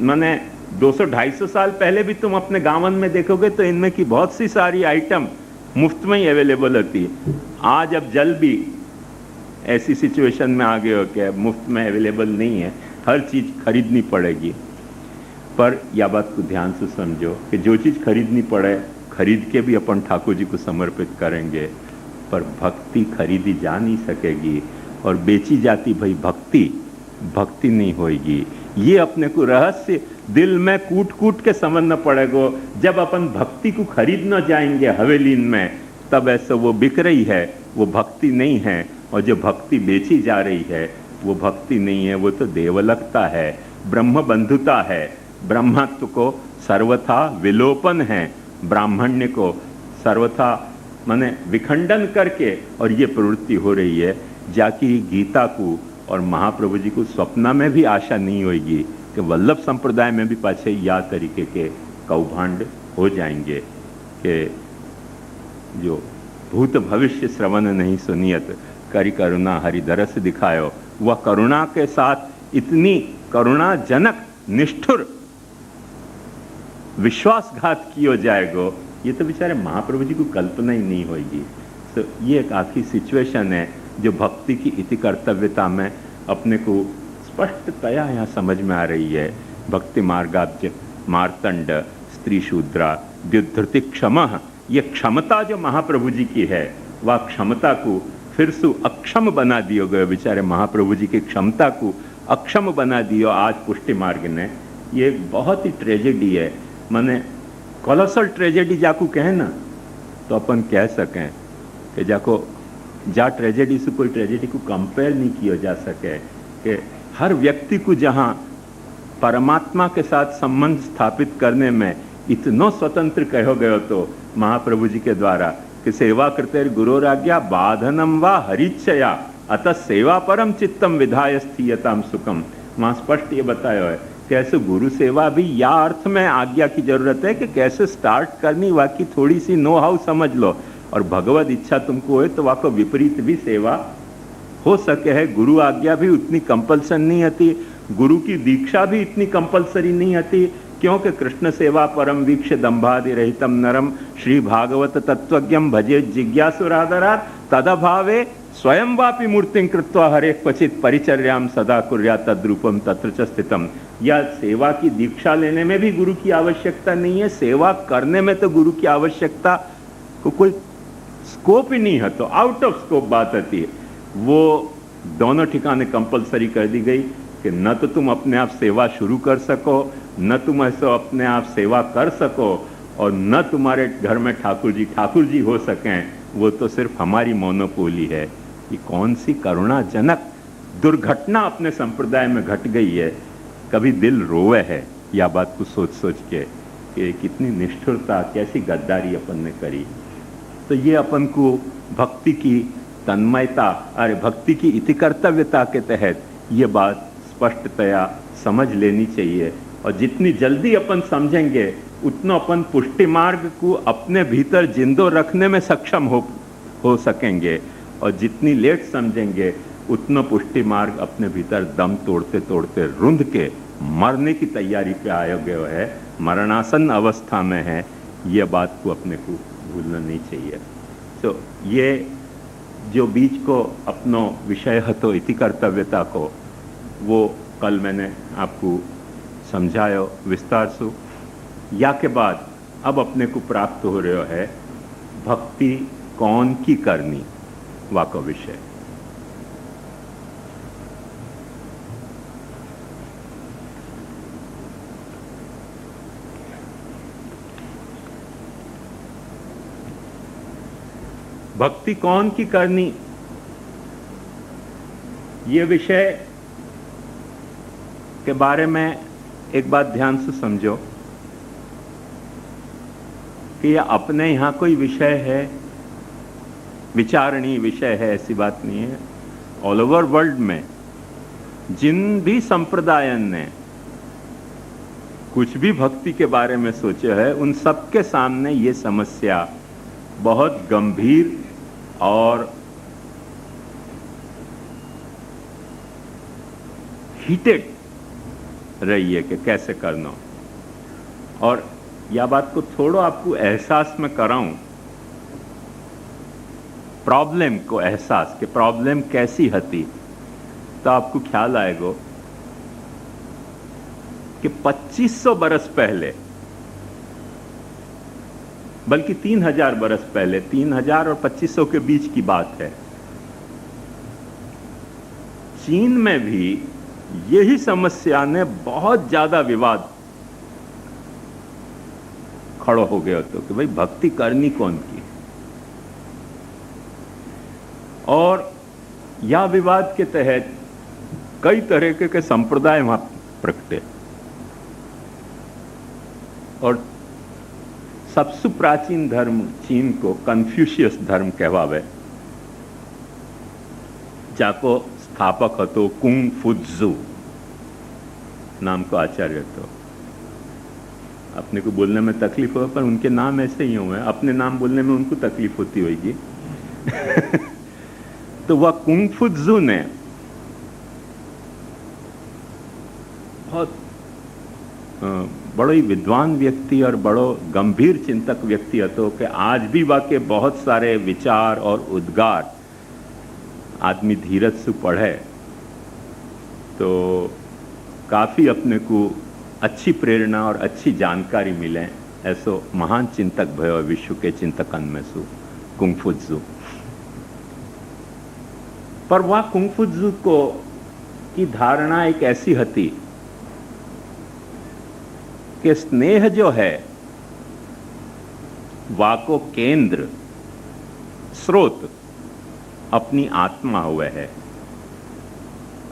मैंने 200-250 साल पहले भी तुम अपने गांवन में देखोगे तो इनमें की बहुत सी सारी आइटम मुफ्त में ही अवेलेबल होती है। आज अब जल भी ऐसी सिचुएशन में आ गए हो कि मुफ्त में अवेलेबल नहीं है, हर चीज खरीदनी पड़ेगी। पर यह बात को ध्यान से समझो कि जो चीज खरीदनी पड़े खरीद के भी अपन ठाकुर जी को समर्पित करेंगे, पर भक्ति खरीदी जा नहीं सकेगी और बेची जाती भाई भक्ति नहीं होएगी। ये अपने को रहस्य दिल में कूट कूट के समझना पड़ेगा। जब अपन भक्ति को खरीदना जाएंगे हवेली में, तब ऐसा वो बिक रही है, वो भक्ति नहीं है। और जो भक्ति बेची जा रही है वो भक्ति नहीं है, वो तो देवलकता है, ब्रह्म बंधुता है, ब्रह्मत्व को सर्वथा विलोपन है, ब्राह्मण्य को सर्वथा माने विखंडन करके और ये प्रवृत्ति हो रही है, जाकि गीता को और महाप्रभु जी को स्वप्न में भी आशा नहीं होगी कि वल्लभ संप्रदाय में भी पाछे या तरीके के कौभांड हो जाएंगे कि जो भूत भविष्य श्रवण नहीं सुनियत, करी करुणा हरिदरस दिखायो, वह करुणा के साथ इतनी करुणाजनक निष्ठुर विश्वासघात किया जाएगा, ये तो बेचारे महाप्रभु जी को कल्पना ही नहीं होगी। तो ये एक आखिरी सिचुएशन है जो भक्ति की इति कर्तव्यता में अपने को स्पष्टतया यहाँ समझ में आ रही है। भक्ति मार्गाब्ज मार्तंड स्त्री शूद्रा द्युद्धृति क्षमः, ये क्षमता जो महाप्रभु जी की है, वह क्षमता को फिर से अक्षम बना दियो गयो। बेचारे महाप्रभु जी की क्षमता को अक्षम बना दियो आज पुष्टि मार्ग ने। ये एक बहुत ही ट्रेजेडी है, माने कोलोसल ट्रेजेडी जाकू कहें ना, तो अपन कह सकें कि जाको जा ट्रेजेडी से कोई ट्रेजेडी को कंपेयर नहीं किया जा सके, कि हर व्यक्ति को जहाँ परमात्मा के साथ संबंध स्थापित करने में इतना स्वतंत्र कहो गयो तो महाप्रभु जी के द्वारा कि सेवा करते गुरुराज्ञा बाधनम व हरिच्छया अतः सेवा परम चित्तम विधाय स्थीयताम सुखम। वहाँ स्पष्ट ये बताया है कैसे गुरु सेवा भी या अर्थ में आज्ञा की जरूरत है कि कैसे स्टार्ट करनी, वाकी थोड़ी सी नो हाउ समझ लो, और भगवत इच्छा तुमको है तो वाको विपरीत भी सेवा हो सके है। गुरु आज्ञा भी उतनी कंपल्सन नहीं आती, गुरु की दीक्षा भी इतनी कंपल्सरी नहीं आती, क्योंकि कृष्ण सेवा परम वीक्ष दंभादि रहितम नरम श्री भागवत तत्वज्ञम भजे जिज्ञासुरादरात् तदभावे स्वयं वापि मूर्तिं कृत्वा हरे क्वचित परिचर्याम सदा कुर्या तद्रूपम तत्र च स्थितम। या सेवा की दीक्षा लेने में भी गुरु की आवश्यकता नहीं है, सेवा करने में तो गुरु की आवश्यकता को कोई स्कोप ही नहीं है, तो आउट ऑफ स्कोप बात आती है। वो दोनों ठिकाने कंपलसरी कर दी गई कि न तो तुम अपने आप सेवा शुरू कर सको, न तुम ऐसा अपने आप सेवा कर सको, और न तुम्हारे घर में ठाकुर जी हो सकें, वो तो सिर्फ हमारी मोनोपोली है। ये कौन सी करुणाजनक दुर्घटना अपने संप्रदाय में घट गई है। कभी दिल रोवे है या बात को सोच सोच के कि कितनी निष्ठुरता, कैसी गद्दारी अपन ने करी। तो ये अपन को भक्ति की तन्मयता, अरे भक्ति की इति कर्तव्यता के तहत ये बात स्पष्टतया समझ लेनी चाहिए, और जितनी जल्दी अपन समझेंगे उतना अपन पुष्टि मार्ग को अपने भीतर जिंदो रखने में सक्षम हो सकेंगे, और जितनी लेट समझेंगे उतना पुष्टि मार्ग अपने भीतर दम तोड़ते तोड़ते रुंध के मरने की तैयारी पे आया गया है, मरणासन अवस्था में है। ये बात को अपने को भूलना नहीं चाहिए। तो ये जो बीच को अपनो विषय है तो इति कर्तव्यता को, वो कल मैंने आपको समझायो विस्तार से। या के बाद अब अपने को प्राप्त हो रहा है भक्ति कौन की करनी वाको विषय। भक्ति कौन की करनी, ये विषय के बारे में एक बात ध्यान से समझो कि यह अपने यहाँ कोई विषय है, विचारणीय विषय है, ऐसी बात नहीं है। ऑल ओवर वर्ल्ड में जिन भी संप्रदायन ने कुछ भी भक्ति के बारे में सोचा है, उन सबके सामने ये समस्या बहुत गंभीर और हीटेड रही है कि कैसे करना। और यह बात को थोड़ा आपको एहसास में कराऊं, प्रॉब्लम को एहसास कि प्रॉब्लम कैसी हती, तो आपको ख्याल आएगा कि 2500 बरस पहले, बल्कि 3000 बरस पहले, 3000 और 2500 के बीच की बात है, चीन में भी यही समस्या ने बहुत ज्यादा विवाद खड़ा हो गया तो कि भाई भक्ति करनी कौन की। और यह विवाद के तहत कई तरह के संप्रदाय वहां प्रकटे, और सबसे प्राचीन धर्म चीन को कन्फ्यूशियस धर्म कहवावे, जाको स्थापक हतो कुंग फुत्सु नाम को आचार्य। तो अपने को बोलने में तकलीफ हो, पर उनके नाम ऐसे ही हुए, अपने नाम बोलने में उनको तकलीफ होती होगी। तो वह कुंग फुत्सु ने बहुत बड़ो ही विद्वान व्यक्ति और बड़ो गंभीर चिंतक व्यक्ति हतो कि आज भी वाके बहुत सारे विचार और उद्गार आदमी धीरज से पढ़े तो काफ़ी अपने को अच्छी प्रेरणा और अच्छी जानकारी मिले। ऐसो महान चिंतक भयो विश्व के चिंतकन में सु कुंग फुत्सु। पर वह कुंग फुत्सु को की धारणा एक ऐसी हती कि स्नेह जो है वाको केंद्र स्रोत अपनी आत्मा हुए है,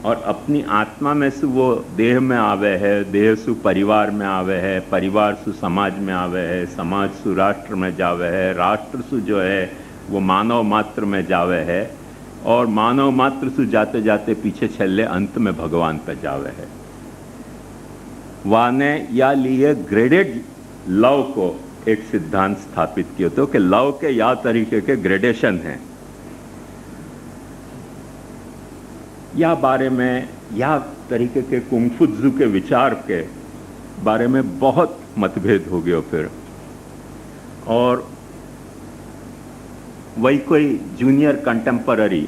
और अपनी आत्मा में से वो देह में आवे है, देह सु परिवार में आवे है, परिवार सु समाज में आवे है, समाज सु राष्ट्र में जावे है, राष्ट्र सु जो है वो मानव मात्र में जावे है, और मानव मात्र सु जाते जाते पीछे छल्ले अंत में भगवान पर जावे है। वाने या लिए ग्रेडेड लव को एक सिद्धांत स्थापित किया तो कि लव के या तरीके के ग्रेडेशन हैं, या बारे में या तरीके के कुंग फुत्सु के विचार के बारे में बहुत मतभेद हो गया फिर। और वही कोई जूनियर कंटेम्पररी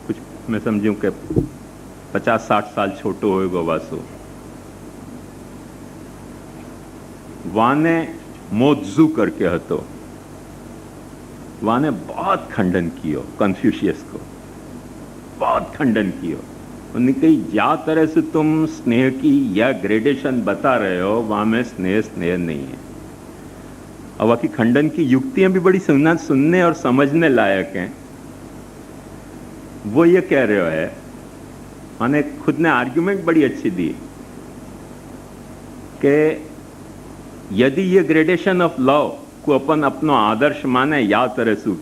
कुछ मैं समझूं कि 50-60 साल छोटो होएगा वासो, वाने मोत्सु करके हतो, वाने बहुत खंडन कियो कन्फ्यूशियस को, बहुत खंडन कियो। उन्होंने कही या तरह से तुम स्नेह की या ग्रेडेशन बता रहे हो, वहां में स्नेह नहीं है। और वह की खंडन की युक्तियां भी बड़ी सुनने और समझने लायक हैं। वो ये कह रहे हो है, मैंने खुद ने आर्ग्यूमेंट बड़ी अच्छी दी कि यदि ये ग्रेडेशन ऑफ लव को अपन अपनो आदर्श माने या तरह सु,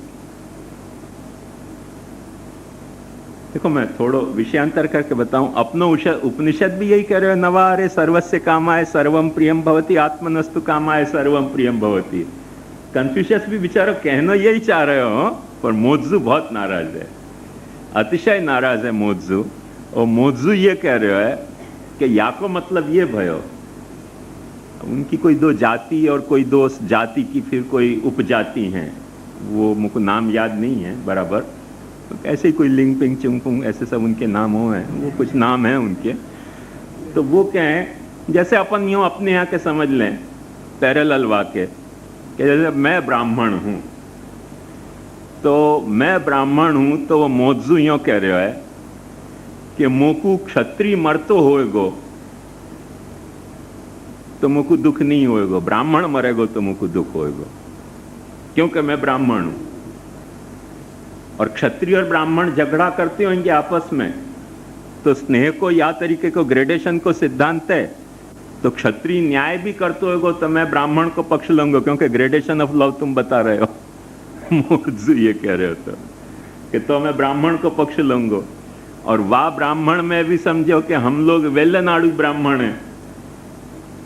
देखो मैं थोड़ो विषयांतर करके बताऊं, अपनो उपनिषद भी यही कह रहे हो, नवारे सर्वस्य कामाय सर्वम प्रियम भवति आत्मनस्तु कामाय सर्वम प्रियम भवति। कन्फ्यूशियस भी बेचारा कहना यही चाह रहे हो, पर मोत्सु बहुत नाराज है, अतिशय नाराज है मोत्सु। और मोत्सु ये कह रहे है कि या को मतलब ये भयो, उनकी कोई दो जाति और कोई दो जाति की फिर कोई उपजाति हैं, वो मुझको नाम याद नहीं है बराबर, तो ऐसे ही कोई लिंग पिंग चुंगपुंग ऐसे सब उनके नाम हो हैं, वो कुछ नाम हैं उनके। तो वो क्या है, जैसे अपन यूँ अपने यहाँ के समझ लें पैरेलल वाक्य कि जैसे मैं ब्राह्मण हूँ, तो मैं ब्राह्मण हूँ, तो वो मोत्सु यूँ कह रहे है कि मोकू क्षत्रिय मरतो होएगो तो मुझको दुख नहीं होएगा, ब्राह्मण मरेगो तो मुझको दुख होएगा, क्योंकि मैं ब्राह्मण हूं। और क्षत्रिय और ब्राह्मण झगड़ा करते होंगे आपस में, तो स्नेह को या तरीके को ग्रेडेशन को सिद्धांत है, तो क्षत्रिय न्याय भी करते होएगो तो मैं ब्राह्मण को पक्ष लूंगा, क्योंकि ग्रेडेशन ऑफ लव तुम बता रहे हो। मोत्सु ये कह रहे हो कि तो मैं ब्राह्मण को पक्ष लूंगा। और वाह ब्राह्मण में भी समझो कि हम लोग वेलनाडु ब्राह्मण हैं,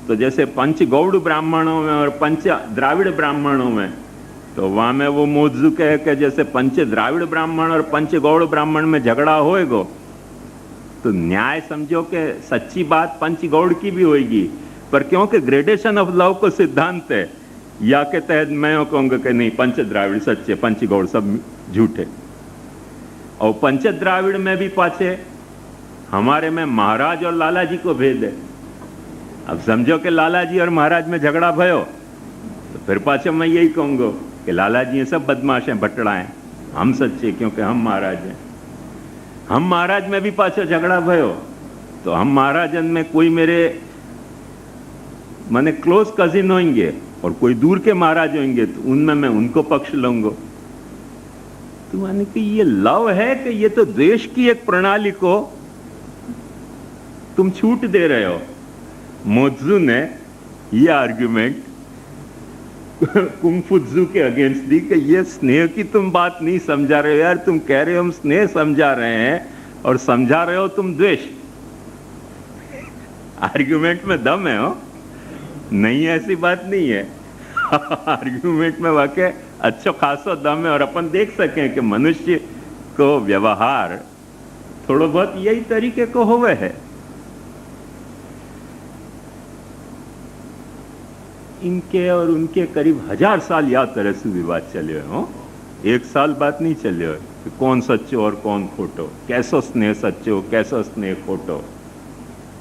तो जैसे पंच गौड़ ब्राह्मणों में और पंच द्राविड़ ब्राह्मणों में, तो वहाँ में वो मोत्सु कहे कि जैसे पंच द्राविड़ ब्राह्मण और पंच गौड़ ब्राह्मण में झगड़ा होएगो, तो न्याय समझो कि सच्ची बात पंच गौड़ की भी होएगी, पर क्योंकि ग्रेडेशन ऑफ लव को सिद्धांत है, या के तहत मैं यूँ कहूँगा कि नहीं पंच द्राविड़ सच्चे, पंच गौड़ सब झूठे। और पंच द्राविड़ में भी पाछे हमारे में महाराज और लाला जी को भेद है। अब समझो कि लाला जी और महाराज में झगड़ा भयो, तो फिर पाछे मैं यही कहूँगा कि लाला जी ये सब बदमाश हैं, भट्टड़ा हैं, हम सच्चे क्योंकि हम महाराज हैं। हम महाराज में भी पाछे झगड़ा भयो, तो हम महाराजन में कोई मेरे माने क्लोज कजिन होंगे और कोई दूर के महाराज होंगे, तो उनमें मैं उनको पक्ष लूंगा। तो माने कि ये लव है कि ये तो द्वेष की एक प्रणाली को तुम छूट दे रहे हो। मोत्सु ने ये आर्ग्यूमेंट कुंग फुत्सू के अगेंस्ट दी कि ये स्नेह की तुम बात नहीं समझा रहे हो यार, तुम कह रहे हो हम स्नेह समझा रहे हैं और समझा रहे हो तुम द्वेष। आर्ग्यूमेंट में दम है हो, नहीं ऐसी बात नहीं है। आर्ग्यूमेंट में वाकई अच्छा खासा दम है और अपन देख सकें कि मनुष्य को व्यवहार थोड़ा बहुत यही तरीके को हुए है। इनके और उनके करीब 1000 साल या तरह से विवाद चले हो, एक साल बात नहीं चले हो कि कौन सच्चो और कौन खोटो, कैसो स्नेह सच्चो कैसो स्नेह खोटो,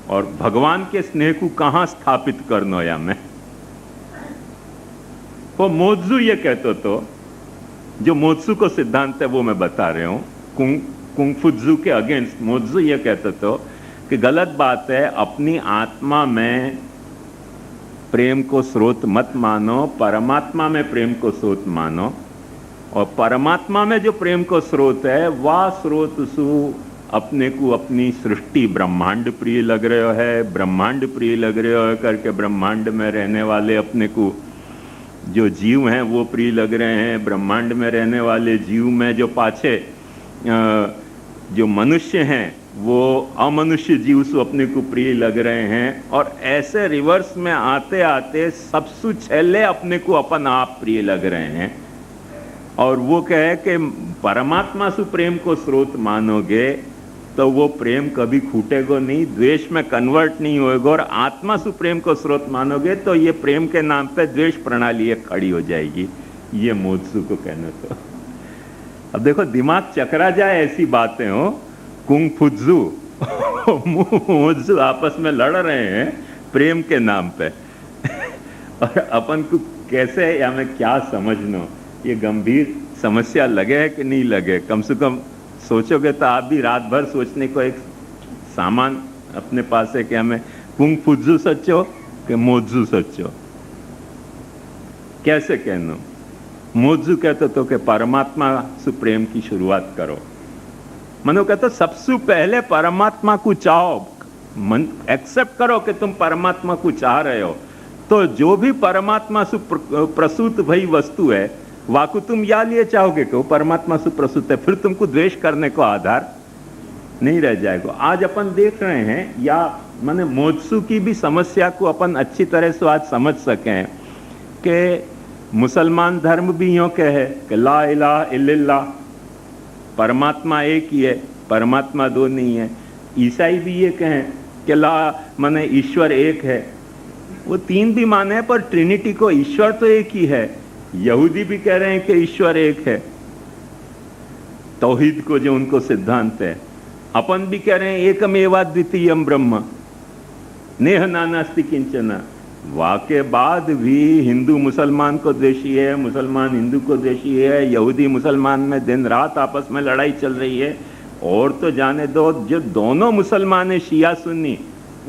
और भगवान के स्नेह को कहां स्थापित करनो या मैं। वो मोत्सु ये कहते तो, जो मोत्सु को सिद्धांत है वो मैं बता रहा हूं, कुंग फुत्सू के अगेंस्ट मोत्सु ये कहते तो कि गलत बात है, अपनी आत्मा में प्रेम को स्रोत मत मानो, परमात्मा में प्रेम को स्रोत मानो, और परमात्मा में जो प्रेम को स्रोत है वह स्रोत सु अपने को अपनी सृष्टि ब्रह्मांड प्रिय लग रहे हो है, ब्रह्मांड प्रिय लग रहे हो है करके ब्रह्मांड में रहने वाले अपने को जो जीव हैं वो प्रिय लग रहे हैं, ब्रह्मांड में रहने वाले जीव में जो पाछे जो मनुष्य हैं वो अमनुष्य जीव से अपने को प्रिय लग रहे हैं, और ऐसे रिवर्स में आते आते सबसे छेले अपने को अपन आप प्रिय लग रहे हैं। और वो कहे कि परमात्मा से प्रेम को स्रोत मानोगे तो वो प्रेम कभी फूटेगा नहीं, द्वेष में कन्वर्ट नहीं होएगा, और आत्मा से प्रेम को स्रोत मानोगे तो ये प्रेम के नाम पे द्वेष प्रणाली खड़ी हो जाएगी। ये मोत्सु को कहना। तो अब देखो दिमाग चकरा जाए ऐसी बातें हो, कुंग फुत्सू मोत्सु आपस में लड़ रहे हैं प्रेम के नाम पे और अपन को कैसे या मैं क्या समझना, ये गंभीर समस्या लगे है कि नहीं लगे। कम से कम सोचोगे तो आप भी रात भर सोचने को एक सामान अपने पास है कि हमें कुंग फुत्सू सच्चो कि मोत्सु सच्चो। कैसे कहना, मोत्सु कहते तो कि परमात्मा से प्रेम की शुरुआत करो। मनो कहते सबसे पहले परमात्मा को चाहो, मन एक्सेप्ट करो कि तुम परमात्मा को चाह रहे हो, तो जो भी परमात्मा से प्रसूत भई वस्तु है वाकु तुम या लिए चाहोगे कि वो परमात्मा से प्रसूत है, फिर तुमको द्वेष करने को आधार नहीं रह जाएगा। आज अपन देख रहे हैं, या माने मोत्सु की भी समस्या को अपन अच्छी तरह से आज समझ सकें कि मुसलमान धर्म भी यूँ कहे कि ला इलाहा इल्लल्लाह, परमात्मा एक ही है, परमात्मा दो नहीं है। ईसाई भी ये कहें कि ला माने ईश्वर एक है, वो तीन भी माने पर ट्रिनिटी को ईश्वर तो एक ही है। यहूदी भी कह रहे हैं कि ईश्वर एक है, तौहीद को जो उनको सिद्धांत है। अपन भी कह रहे हैं एकमेवा द्वितीयम ब्रह्म नेह नानास्ति किंचन। वाके बाद भी हिंदू मुसलमान को द्वेषी है, मुसलमान हिंदू को द्वेषी है, यहूदी मुसलमान में दिन रात आपस में लड़ाई चल रही है। और तो जाने दो, जो दोनों मुसलमान है शिया सुन्नी,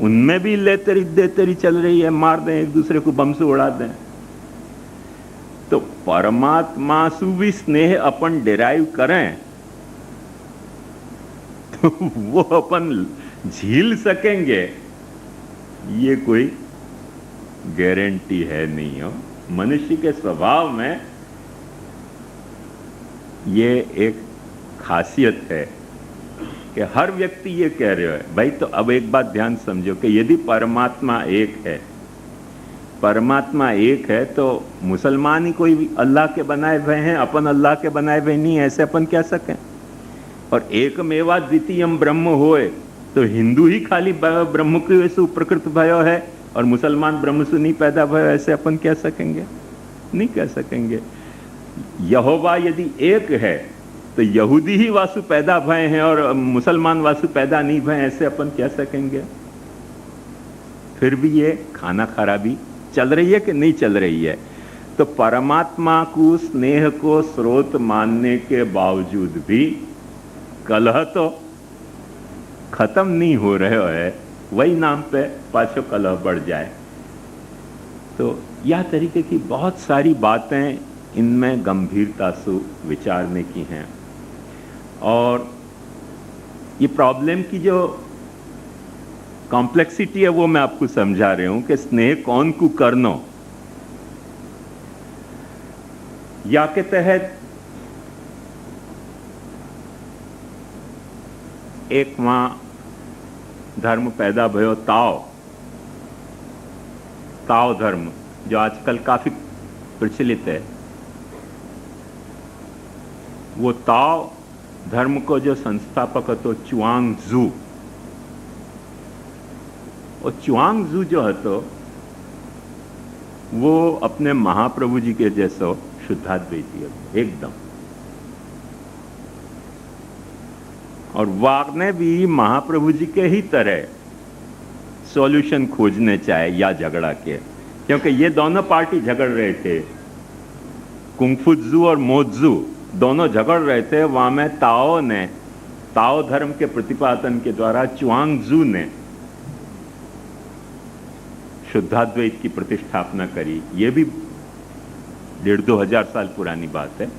उनमें भी लेतरी देतरी चल रही है, मार दें एक दूसरे को, बम से उड़ा दें। तो परमात्मा से भी स्नेह अपन डिराइव करें तो वो अपन झील सकेंगे, ये कोई गारंटी है नहीं हो। मनुष्य के स्वभाव में ये एक खासियत है कि हर व्यक्ति ये कह रहे है भाई। तो अब एक बात ध्यान समझो कि यदि परमात्मा एक है, परमात्मा एक है, तो मुसलमान ही कोई अल्लाह के बनाए हुए हैं, अपन अल्लाह के बनाए हुए नहीं, ऐसे अपन कह सकें। और एकमेवा द्वितीयम ब्रह्म होए तो हिंदू ही खाली ब्रह्म के से प्रकृत भयो है और मुसलमान ब्रह्म से नहीं पैदा भयो, ऐसे अपन कह सकेंगे? नहीं कह सकेंगे। यहोवा यदि एक है तो यहूदी ही वासु पैदा भय हैं और मुसलमान वासु पैदा नहीं भय, ऐसे अपन कह सकेंगे? फिर भी ये खाना खराबी चल रही है कि नहीं चल रही है? तो परमात्मा को स्नेह को स्रोत मानने के बावजूद भी कलह तो खत्म नहीं हो रहे है, वही नाम पे पाछो कलह बढ़ जाए। तो यह तरीके की बहुत सारी बातें इनमें गंभीरता से विचारने की हैं। और ये प्रॉब्लम की जो कॉम्प्लेक्सिटी है वो मैं आपको समझा रही हूं कि स्नेह कौन को करनो या के तहत एक वहां धर्म पैदा भयो ताओ धर्म जो आजकल काफी प्रचलित है। वो ताओ धर्म को जो संस्थापक હતો च्युआंग-जू, और च्युआंग-जू जो હતો वो अपने महाप्रभु जी के जैसो शुद्धाद्वैती હતો एकदम, और वागने भी महाप्रभु जी के ही तरह सॉल्यूशन खोजने चाहे या झगड़ा के, क्योंकि ये दोनों पार्टी झगड़ रहे थे, कुंफुत्जू और मोत्जू दोनों झगड़ रहे थे। वहां में ताओ धर्म के प्रतिपादन के द्वारा च्युआंग-जू ने शुद्धाद्वैत की प्रतिष्ठापना करी। ये भी 1500 साल पुरानी बात है।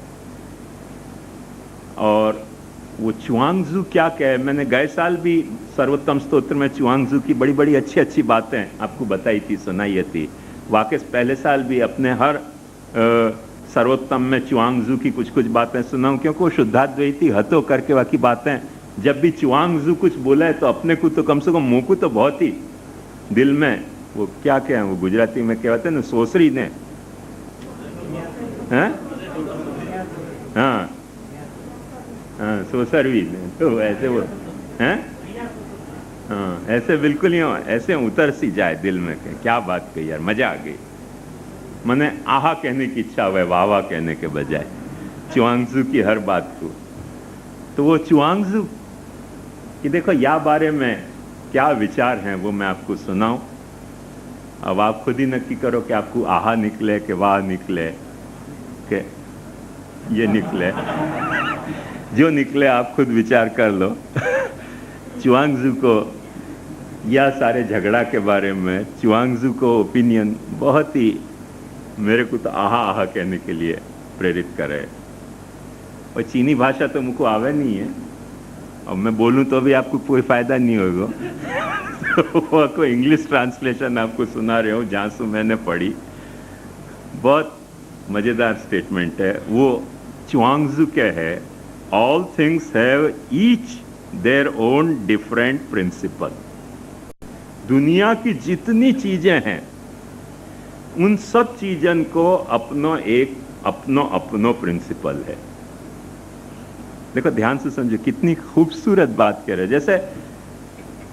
और वो च्युआंग-जू क्या कहे, मैंने गए साल भी सर्वोत्तम स्तोत्र में च्युआंग-जू की बड़ी बड़ी अच्छी बातें आपको बताई थी, सुनाई थी। वाकई पहले साल भी अपने हर सर्वोत्तम में च्युआंग-जू की कुछ बातें सुनाऊं, क्योंकि वो शुद्धाद्वैती हतो करके बाकी बातें, जब भी च्युआंग-जू कुछ बोला है तो अपने को तो कम से कम मुंह को तो बहुत ही दिल में वो क्या कहें, वो गुजराती में कहते हैं ना, सोसरी ने, हाँ सोसरवी ने, तो ऐसे वो हैं, हाँ ऐसे बिल्कुल ही ऐसे उतर सी जाए दिल में के क्या बात कही यार, मजा आ गई। मने आहा कहने की इच्छा हुआ, वाह वाह कहने के बजाय च्युआंग-जू की हर बात को। तो वो च्युआंग-जू कि देखो या बारे में क्या विचार हैं वो मैं आपको सुनाऊं। अब आप खुद ही नक्की करो कि आपको आहा निकले कि वाह निकले कि ये निकले, जो निकले आप खुद विचार कर लो। च्युआंग-जू को या सारे झगड़ा के बारे में च्युआंग-जू को ओपिनियन बहुत ही मेरे को तो आहा कहने के लिए प्रेरित करे। और चीनी भाषा तो मुझको आवे नहीं है, और मैं बोलूं तो भी आपको कोई फायदा नहीं होगा। तो कोई इंग्लिश ट्रांसलेशन आपको सुना रहे हो जहाँ से मैंने पढ़ी, बहुत मजेदार स्टेटमेंट है। वो च्युआंग-जू क्या है, all things have each their own different principle. दुनिया की जितनी चीजें हैं उन सब चीजन को अपनो प्रिंसिपल है। देखो ध्यान से समझो कितनी खूबसूरत बात कह रहे। जैसे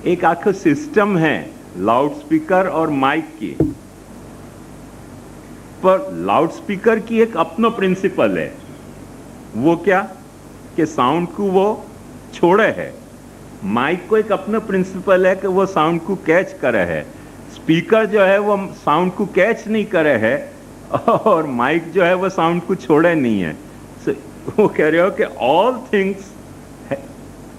एक आखिर सिस्टम है लाउड स्पीकर और माइक की, पर लाउड स्पीकर की एक अपनो प्रिंसिपल है। वो क्या कि साउंड को वो छोड़े है। माइक को एक अपना प्रिंसिपल है कि वो साउंड को कैच करे है। स्पीकर जो है वो साउंड को कैच नहीं करे है, और माइक जो है वो साउंड को छोड़े नहीं है। वो कह रहे हो कि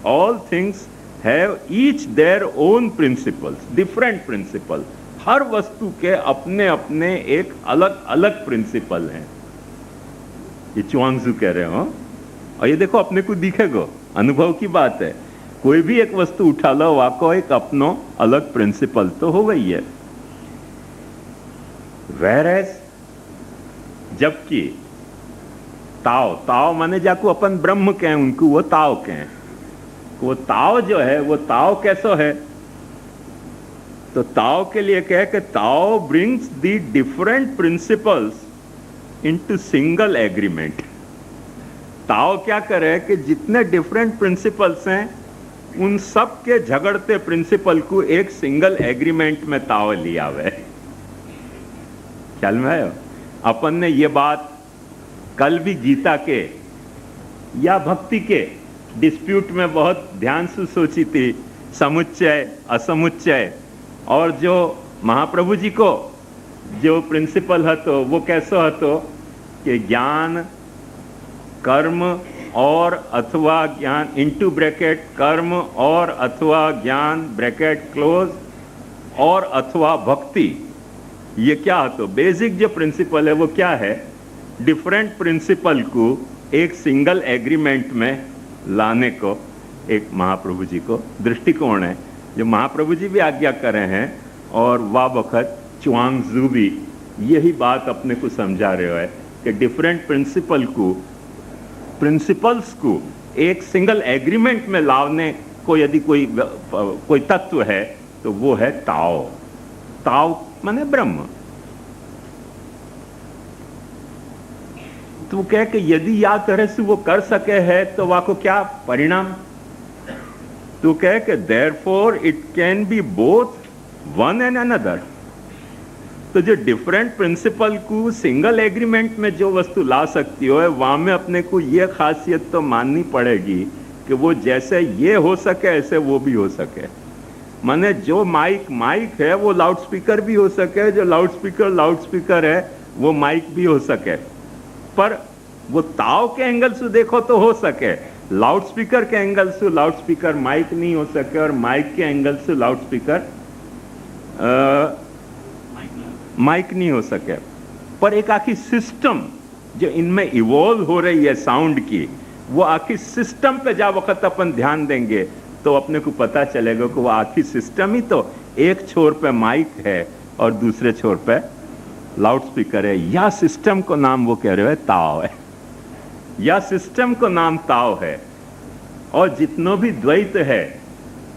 all things have each their own principles, different principle. हर वस्तु के अपने अपने एक अलग अलग प्रिंसिपल हैं। ये च्युआंग-जू कह रहे हो। और ये देखो अपने को दिखेगा, अनुभव की बात है। कोई भी एक वस्तु उठा लो, वाको एक अपनो अलग प्रिंसिपल तो हो गई है। वेरएज जबकि ताओ माने जाको अपन ब्रह्म कहें, उनको वो ताओ कहें। वो ताओ जो है वो ताओ कैसो है, तो ताओ के लिए कहे कि Tao brings the different principles into single agreement. Tao क्या करे कि जितने डिफरेंट प्रिंसिपल्स हैं उन सब के झगड़ते प्रिंसिपल को एक सिंगल एग्रीमेंट में ताओ लिया हुआ है। ख्याल में आयो? अपन ने ये बात कल भी गीता के या भक्ति के डिस्प्यूट में बहुत ध्यान से सोची थी, समुच्चय असमुच्चय। और जो महाप्रभु जी को जो प्रिंसिपल हतो वो कैसो हतो कि ज्ञान कर्म और अथवा ज्ञान इनटू ब्रैकेट कर्म और अथवा ज्ञान ब्रैकेट क्लोज और अथवा भक्ति। ये क्या हतो बेसिक जो प्रिंसिपल है वो क्या है, डिफरेंट प्रिंसिपल को एक सिंगल एग्रीमेंट में लाने को एक महाप्रभु जी को दृष्टिकोण है। जो महाप्रभु जी भी आज्ञा कर रहे हैं और वाह वक्त च्वांगजू भी यही बात अपने को समझा रहे है कि डिफरेंट प्रिंसिपल्स को एक सिंगल एग्रीमेंट में लाने को यदि कोई तत्व है तो वो है ताओ। ताओ माने ब्रह्म। तो वो कह कि यदि या तरह से वो कर सके है तो वह को क्या परिणाम? तो कह के therefore it can be both one and another. तो जो डिफरेंट प्रिंसिपल को सिंगल एग्रीमेंट में जो वस्तु ला सकती हो वहां में अपने को ये खासियत तो माननी पड़ेगी कि वो जैसे ये हो सके ऐसे वो भी हो सके। माने जो माइक है वो लाउड स्पीकर भी हो सके, जो लाउड स्पीकर है वो माइक भी हो सके। पर वो ताव के एंगल से देखो तो हो सके, लाउड स्पीकर के एंगल से लाउड स्पीकर माइक नहीं हो सके, और माइक के एंगल से लाउड स्पीकर माइक नहीं हो सके। पर एक आखी सिस्टम जो इनमें इवॉल्व हो रही है साउंड की, वो आखी सिस्टम पे जा वक्त अपन ध्यान देंगे तो अपने को पता चलेगा कि वो आखी सिस्टम ही तो एक छोर पे माइक है और दूसरे छोर पे लाउड स्पीकर है। या सिस्टम को नाम वो कह रहे हो ताव है, या सिस्टम को नाम ताव है। और जितनों भी द्वैत है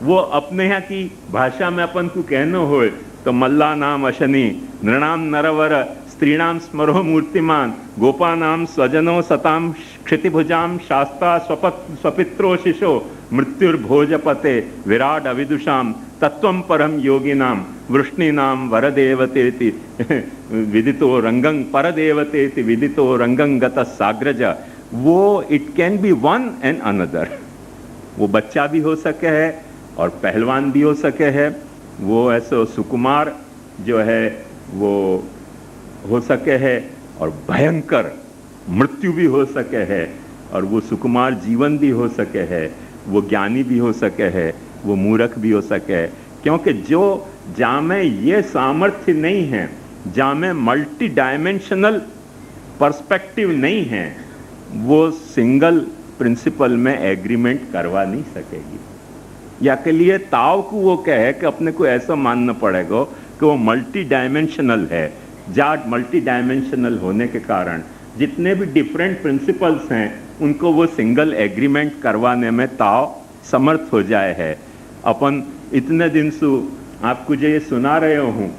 वो अपने यहाँ की भाषा में अपन को कहना हो तो मल्ला नाम अशनि, नृणाम नरवर, स्त्रीणाम स्मरो मूर्तिमान, गोपा नाम स्वजनो सताम क्षितिभुजाम, शास्ता स्वपित्रो शिशो, मृत्युर्भोजपते, विराट अविदुषाम, तत्वम परम योगिनाम, वृष्णीनाम वरदेवतेति विदितो रंगं परदेवतेति विदितो रंगं गतः साग्रज। वो it can be one and another. वो बच्चा भी हो सके है और पहलवान भी हो सके है, वो ऐसे सुकुमार जो है वो हो सके है और भयंकर मृत्यु भी हो सके है, और वो सुकुमार जीवन भी हो सके है, वो ज्ञानी भी हो सके है, वो मूर्ख भी हो सके है। क्योंकि जो जामे ये सामर्थ्य नहीं है, जामे मल्टी डायमेंशनल पर्सपेक्टिव नहीं है, वो सिंगल प्रिंसिपल में एग्रीमेंट करवा नहीं सकेगी। या के लिए ताव को वो कहे कि अपने को ऐसा मानना पड़ेगा कि वो मल्टी डायमेंशनल है। जा मल्टी डायमेंशनल होने के कारण जितने भी डिफरेंट प्रिंसिपल्स हैं उनको वो सिंगल एग्रीमेंट करवाने में ताव समर्थ हो जाए है। अपन इतने दिन से आपको जो ये सुना रहे हूँ,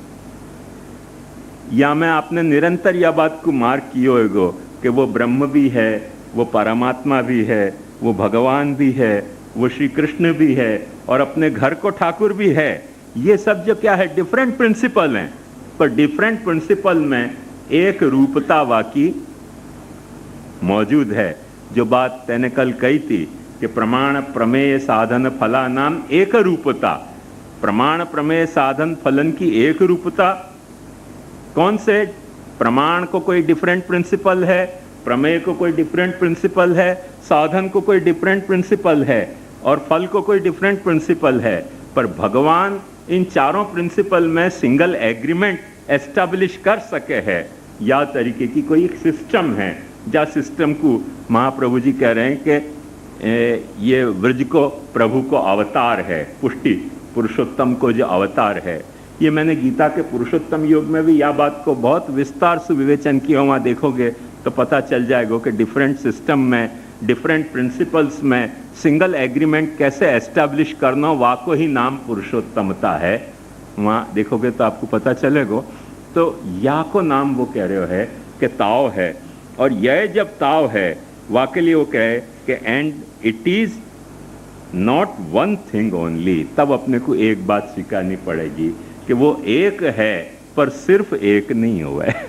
या मैं आपने निरंतर यह बात को मार्क किए होगा कि वो ब्रह्म भी है, वो परमात्मा भी है, वो भगवान भी है, वो श्री कृष्ण भी है, और अपने घर को ठाकुर भी है। ये सब जो क्या है डिफरेंट प्रिंसिपल हैं, पर डिफरेंट प्रिंसिपल में एक रूपता वाकी मौजूद है। जो बात मैंने कल कही थी कि प्रमाण प्रमेय साधन फला नाम एक रूपता, प्रमाण प्रमेय साधन फलन की एक रूपता। कौन से? प्रमाण को कोई डिफरेंट प्रिंसिपल है, प्रमेय को कोई डिफरेंट प्रिंसिपल है, साधन को कोई डिफरेंट प्रिंसिपल है, और फल को कोई डिफरेंट प्रिंसिपल है। पर भगवान इन चारों प्रिंसिपल में सिंगल एग्रीमेंट एस्टैब्लिश कर सके है। या तरीके की कोई एक सिस्टम है, जा सिस्टम को महाप्रभु जी कह रहे हैं कि ये व्रज को प्रभु को अवतार है, पुष्टि पुरुषोत्तम को जो अवतार है। ये मैंने गीता के पुरुषोत्तम योग में भी यह बात को बहुत विस्तार से विवेचन किया। वहाँ देखोगे तो पता चल जाएगा कि डिफरेंट सिस्टम में, डिफरेंट प्रिंसिपल्स में सिंगल एग्रीमेंट कैसे एस्टैब्लिश करना, वहाँ को ही नाम पुरुषोत्तमता है। वहाँ देखोगे तो आपको पता चलेगा। तो या को नाम वो कह रहे है कि ताव है, और यह जब ताव है वहाँ के लिए वो कहे कि and it is not one thing only. तब अपने को एक बात स्वीकारनी पड़ेगी कि वो एक है पर सिर्फ एक नहीं हुआ है।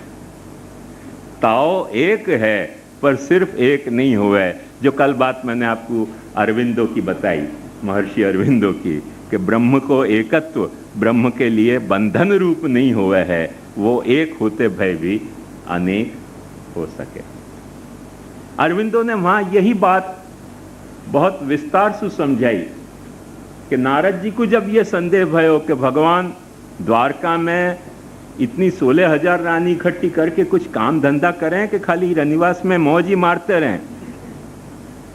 ताओ एक है पर सिर्फ एक नहीं हुआ है। जो कल बात मैंने आपको अरविंदो की बताई, महर्षि अरविंदो की, कि ब्रह्म को एकत्व ब्रह्म के लिए बंधन रूप नहीं हुआ है, वो एक होते भय भी अनेक हो सके। अरविंदो ने वहाँ यही बात बहुत विस्तार से समझाई कि नारद जी को जब ये संदेह भयो कि भगवान द्वारका में इतनी 16,000 रानी इकट्ठी करके कुछ काम धंधा करें कि खाली रनिवास में मौज ही मारते रहें।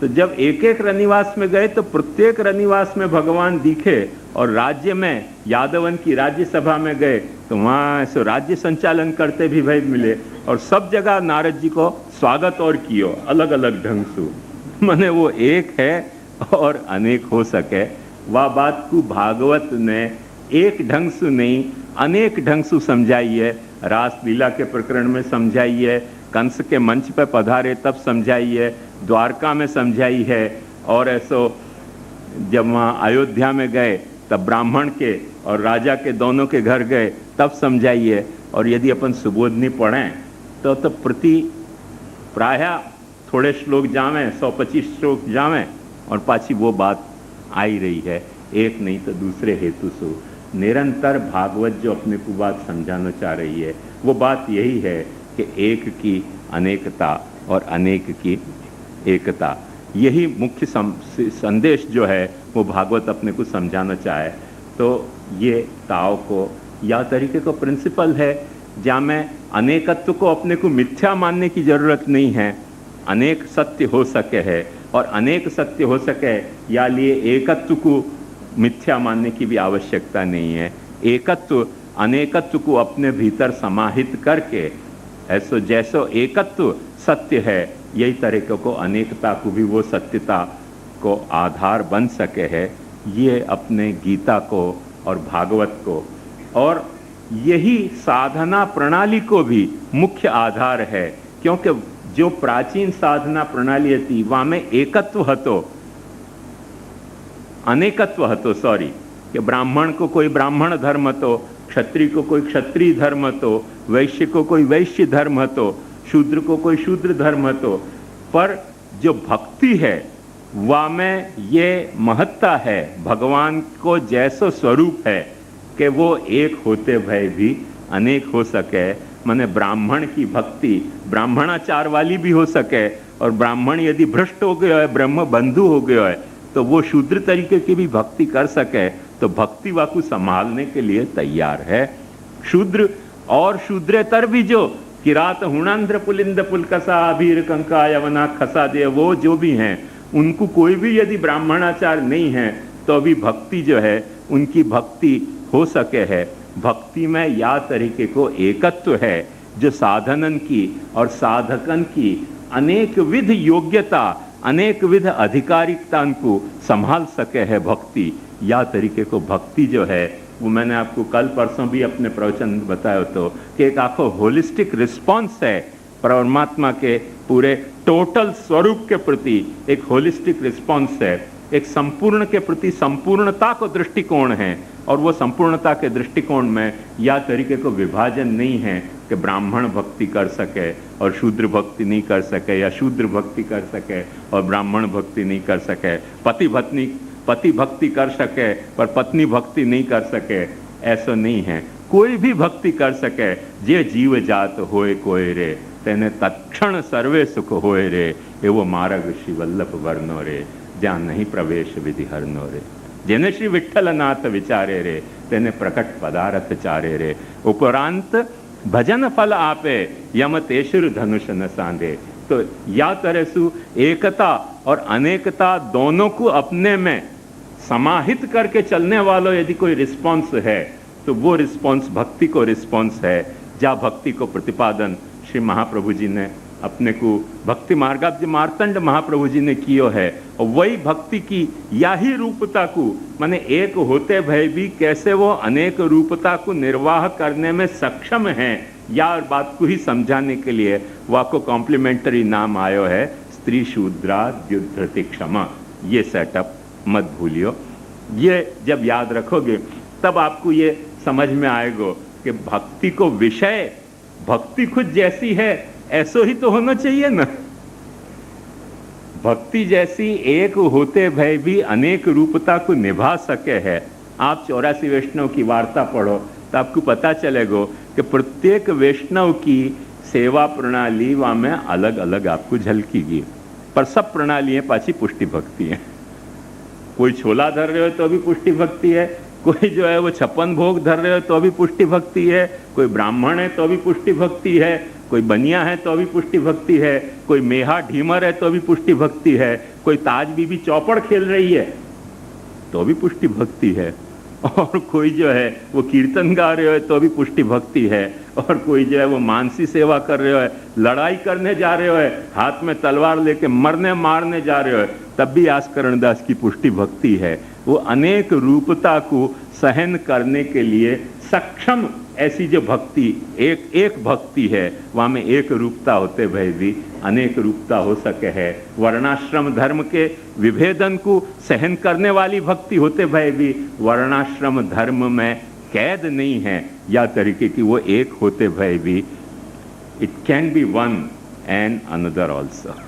तो जब एक एक रनिवास में गए तो प्रत्येक रनिवास में भगवान दिखे, और राज्य में यादवन की राज्यसभा में गए तो वहाँ ऐसे राज्य संचालन करते भी भाई मिले, और सब जगह नारद जी को स्वागत और कियो अलग अलग ढंग से। माने वो एक है और अनेक हो सके, वह बात को भागवत ने एक ढंग से नहीं अनेक ढंग से समझाई है। रासलीला के प्रकरण में समझाई है, कंस के मंच पर पधारे तब समझाई है, द्वारका में समझाई है, और ऐसो जब वहाँ अयोध्या में गए तब ब्राह्मण के और राजा के दोनों के घर गए तब समझाई है। और यदि अपन सुबोधनी पढ़ें तो प्रति प्राय थोड़े श्लोक जावें, 125 श्लोक जावें, और पाछी वो बात आई रही है, एक नहीं तो दूसरे हेतु से निरंतर भागवत जो अपने को बात समझाना चाह रही है, वो बात यही है कि एक की अनेकता और अनेक की एकता, यही मुख्य संदेश जो है वो भागवत अपने को समझाना चाहे। तो ये ताव को या तरीके को प्रिंसिपल है जहाँ में अनेकत्व को अपने को मिथ्या मानने की जरूरत नहीं है, अनेक सत्य हो सके है, और अनेक सत्य हो सके या लिए एकत्व को मिथ्या मानने की भी आवश्यकता नहीं है। एकत्व अनेकत्व को अपने भीतर समाहित करके ऐसो जैसो एकत्व सत्य है, यही तरीके को अनेकता को भी वो सत्यता को आधार बन सके है। ये अपने गीता को और भागवत को, और यही साधना प्रणाली को भी मुख्य आधार है, क्योंकि जो प्राचीन साधना प्रणाली थी वहाँ में एकत्व हतो, अनेकत्व हतो, सॉरी, कि ब्राह्मण को कोई ब्राह्मण धर्म हतो, क्षत्रिय को कोई क्षत्रिय धर्म हतो, वैश्य को कोई वैश्य धर्म हतो, शूद्र को कोई शूद्र धर्म हतो। पर जो भक्ति है वह में ये महत्ता है, भगवान को जैसो स्वरूप है कि वो एक होते भय भी अनेक हो सके। माने ब्राह्मण की भक्ति ब्राह्मणाचार वाली भी हो सके, और ब्राह्मण यदि भ्रष्ट हो गया है, ब्रह्म बंधु हो गया है, तो वो शूद्र तरीके की भी भक्ति कर सके, तो भक्ति वाकु संभालने के लिए तैयार है। शूद्र और शूद्रेतर भी जो किरात हुणांध्र पुलिंद पुलकसा अभीर कंका यवना खसा दे, वो जो भी हैं उनको कोई भी यदि ब्राह्मणाचार नहीं है तो अभी भक्ति जो है उनकी भक्ति हो सके है। भक्ति में या तरीके को एकत्व है जो साधनन की और साधकन की अनेक विध योग्यता, अनेक विध अधिकारिकता को संभाल सके है। भक्ति या तरीके को भक्ति जो है वो मैंने आपको कल परसों भी अपने प्रवचन बताया तो कि एक आखो होलिस्टिक रिस्पॉन्स है परमात्मा के पूरे टोटल स्वरूप के प्रति, एक होलिस्टिक रिस्पॉन्स है, एक संपूर्ण के प्रति संपूर्णता को दृष्टिकोण है। और वो संपूर्णता के दृष्टिकोण में या तरीके को विभाजन नहीं है कि ब्राह्मण भक्ति कर सके और शूद्र भक्ति नहीं कर सके, या शूद्र भक्ति कर सके और ब्राह्मण भक्ति नहीं कर सके, पति भक्ति कर सके पर पत्नी भक्ति नहीं कर सके, ऐसा नहीं है। कोई भी भक्ति कर सके, जे जीव जात होए कोय रे, तेने तत्क्षण सर्वे सुख होए रे, एवो मार्ग श्री वल्लभ वर्णो रे, ज्યાં नहीं प्रवेश विधि हरनो रे, जेने श्री विठ्ठलनाथ विचारे रे, तेने प्रकट पदार्थ चारे रे, उपरांत भजन फल आपे, यम तेषुर धनुष न सांधे। तो या तरह सु एकता और अनेकता दोनों को अपने में समाहित करके चलने वालों यदि कोई रिस्पॉन्स है तो वो रिस्पॉन्स भक्ति को रिस्पॉन्स है। जहाँ भक्ति को प्रतिपादन श्री महाप्रभु जी ने अपने को भक्ति मार्गाब्ज मार्तंड महाप्रभु जी ने कियो है, और वही भक्ति की यही रूपता को माने एक होते भय भी कैसे वो अनेक रूपता को निर्वाह करने में सक्षम हैं, या बात को ही समझाने के लिए वाको कॉम्प्लीमेंटरी नाम आयो है स्त्री शूद्रा द्युद्धृति क्षमा। ये सेटअप मत भूलियो। ये जब याद रखोगे तब आपको ये समझ में आएगा कि भक्ति को विषय भक्ति खुद जैसी है ऐसो ही तो होना चाहिए ना। भक्ति जैसी एक होते भय भी अनेक रूपता को निभा सके है। आप 84 वैष्णव की वार्ता पढ़ो तो आपको पता चलेगा कि प्रत्येक वैष्णव की सेवा प्रणाली वहाँ में अलग अलग आपको झलकेगी, पर सब प्रणालियाँ पाछी पुष्टि भक्ति है। कोई छोला धर रहे हो तो भी पुष्टि भक्ति है, कोई जो है वो 56 भोग धर रहे हो तो भी पुष्टि भक्ति है, कोई ब्राह्मण है तो भी पुष्टि भक्ति है, कोई बनिया है तो भी पुष्टि भक्ति है, कोई मेहा ढीमर है तो भी पुष्टि भक्ति है, कोई ताज बीबी चौपड़ खेल रही है तो भी पुष्टि भक्ति है, और कोई जो है वो कीर्तन गा रहे हो तो भी पुष्टि भक्ति है, और कोई जो है वो मानसी सेवा कर रहे हो, लड़ाई करने जा रहे हो, हाथ में तलवार लेके मरने मारने जा रहे हो, तब भी आस्करण दास की पुष्टि भक्ति है। वो अनेक रूपता को सहन करने के लिए सक्षम ऐसी जो भक्ति एक भक्ति है, वहाँ में एक रूपता होते भय भी अनेक रूपता हो सके है। वर्णाश्रम धर्म के विभेदन को सहन करने वाली भक्ति होते भय भी वर्णाश्रम धर्म में कैद नहीं है, या तरीके की वो एक होते भय भी it can be one and another also.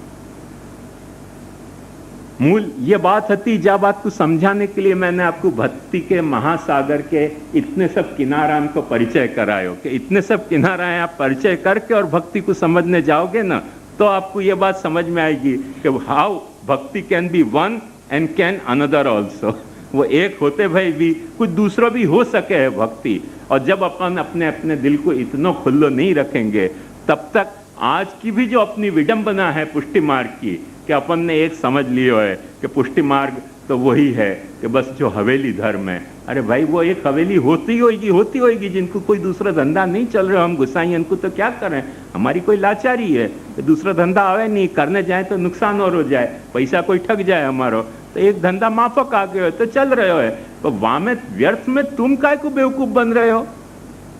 मूल ये बात थी, जब बात को समझाने के लिए मैंने आपको भक्ति के महासागर के इतने सब किनारान को परिचय करायो कि इतने सब किनाराएं आप परिचय करके और भक्ति को समझने जाओगे ना, तो आपको ये बात समझ में आएगी कि हाउ भक्ति can be one and can another also. वो एक होते भाई भी कुछ दूसरा भी हो सके है भक्ति। और जब अपन अपने अपने दिल को इतना खुल्लो नहीं रखेंगे, तब तक आज की भी जो अपनी विडंबना है पुष्टि मार्ग की, कि अपन ने एक समझ लियो है कि पुष्टि मार्ग तो वही है कि बस जो हवेली धर्म है। अरे भाई वो एक हवेली होती होगी जिनको कोई दूसरा धंधा नहीं चल रहा, हम गुस्साई इनको तो क्या करें, हमारी कोई लाचारी है कि दूसरा धंधा आवे नहीं, करने जाए तो नुकसान और हो जाए, पैसा कोई ठग जाए हमारो, तो एक धंधा माफक आ गए हो तो चल रहे हो है। तो वहां में व्यर्थ में तुम काय को बेवकूफ बन रहे हो।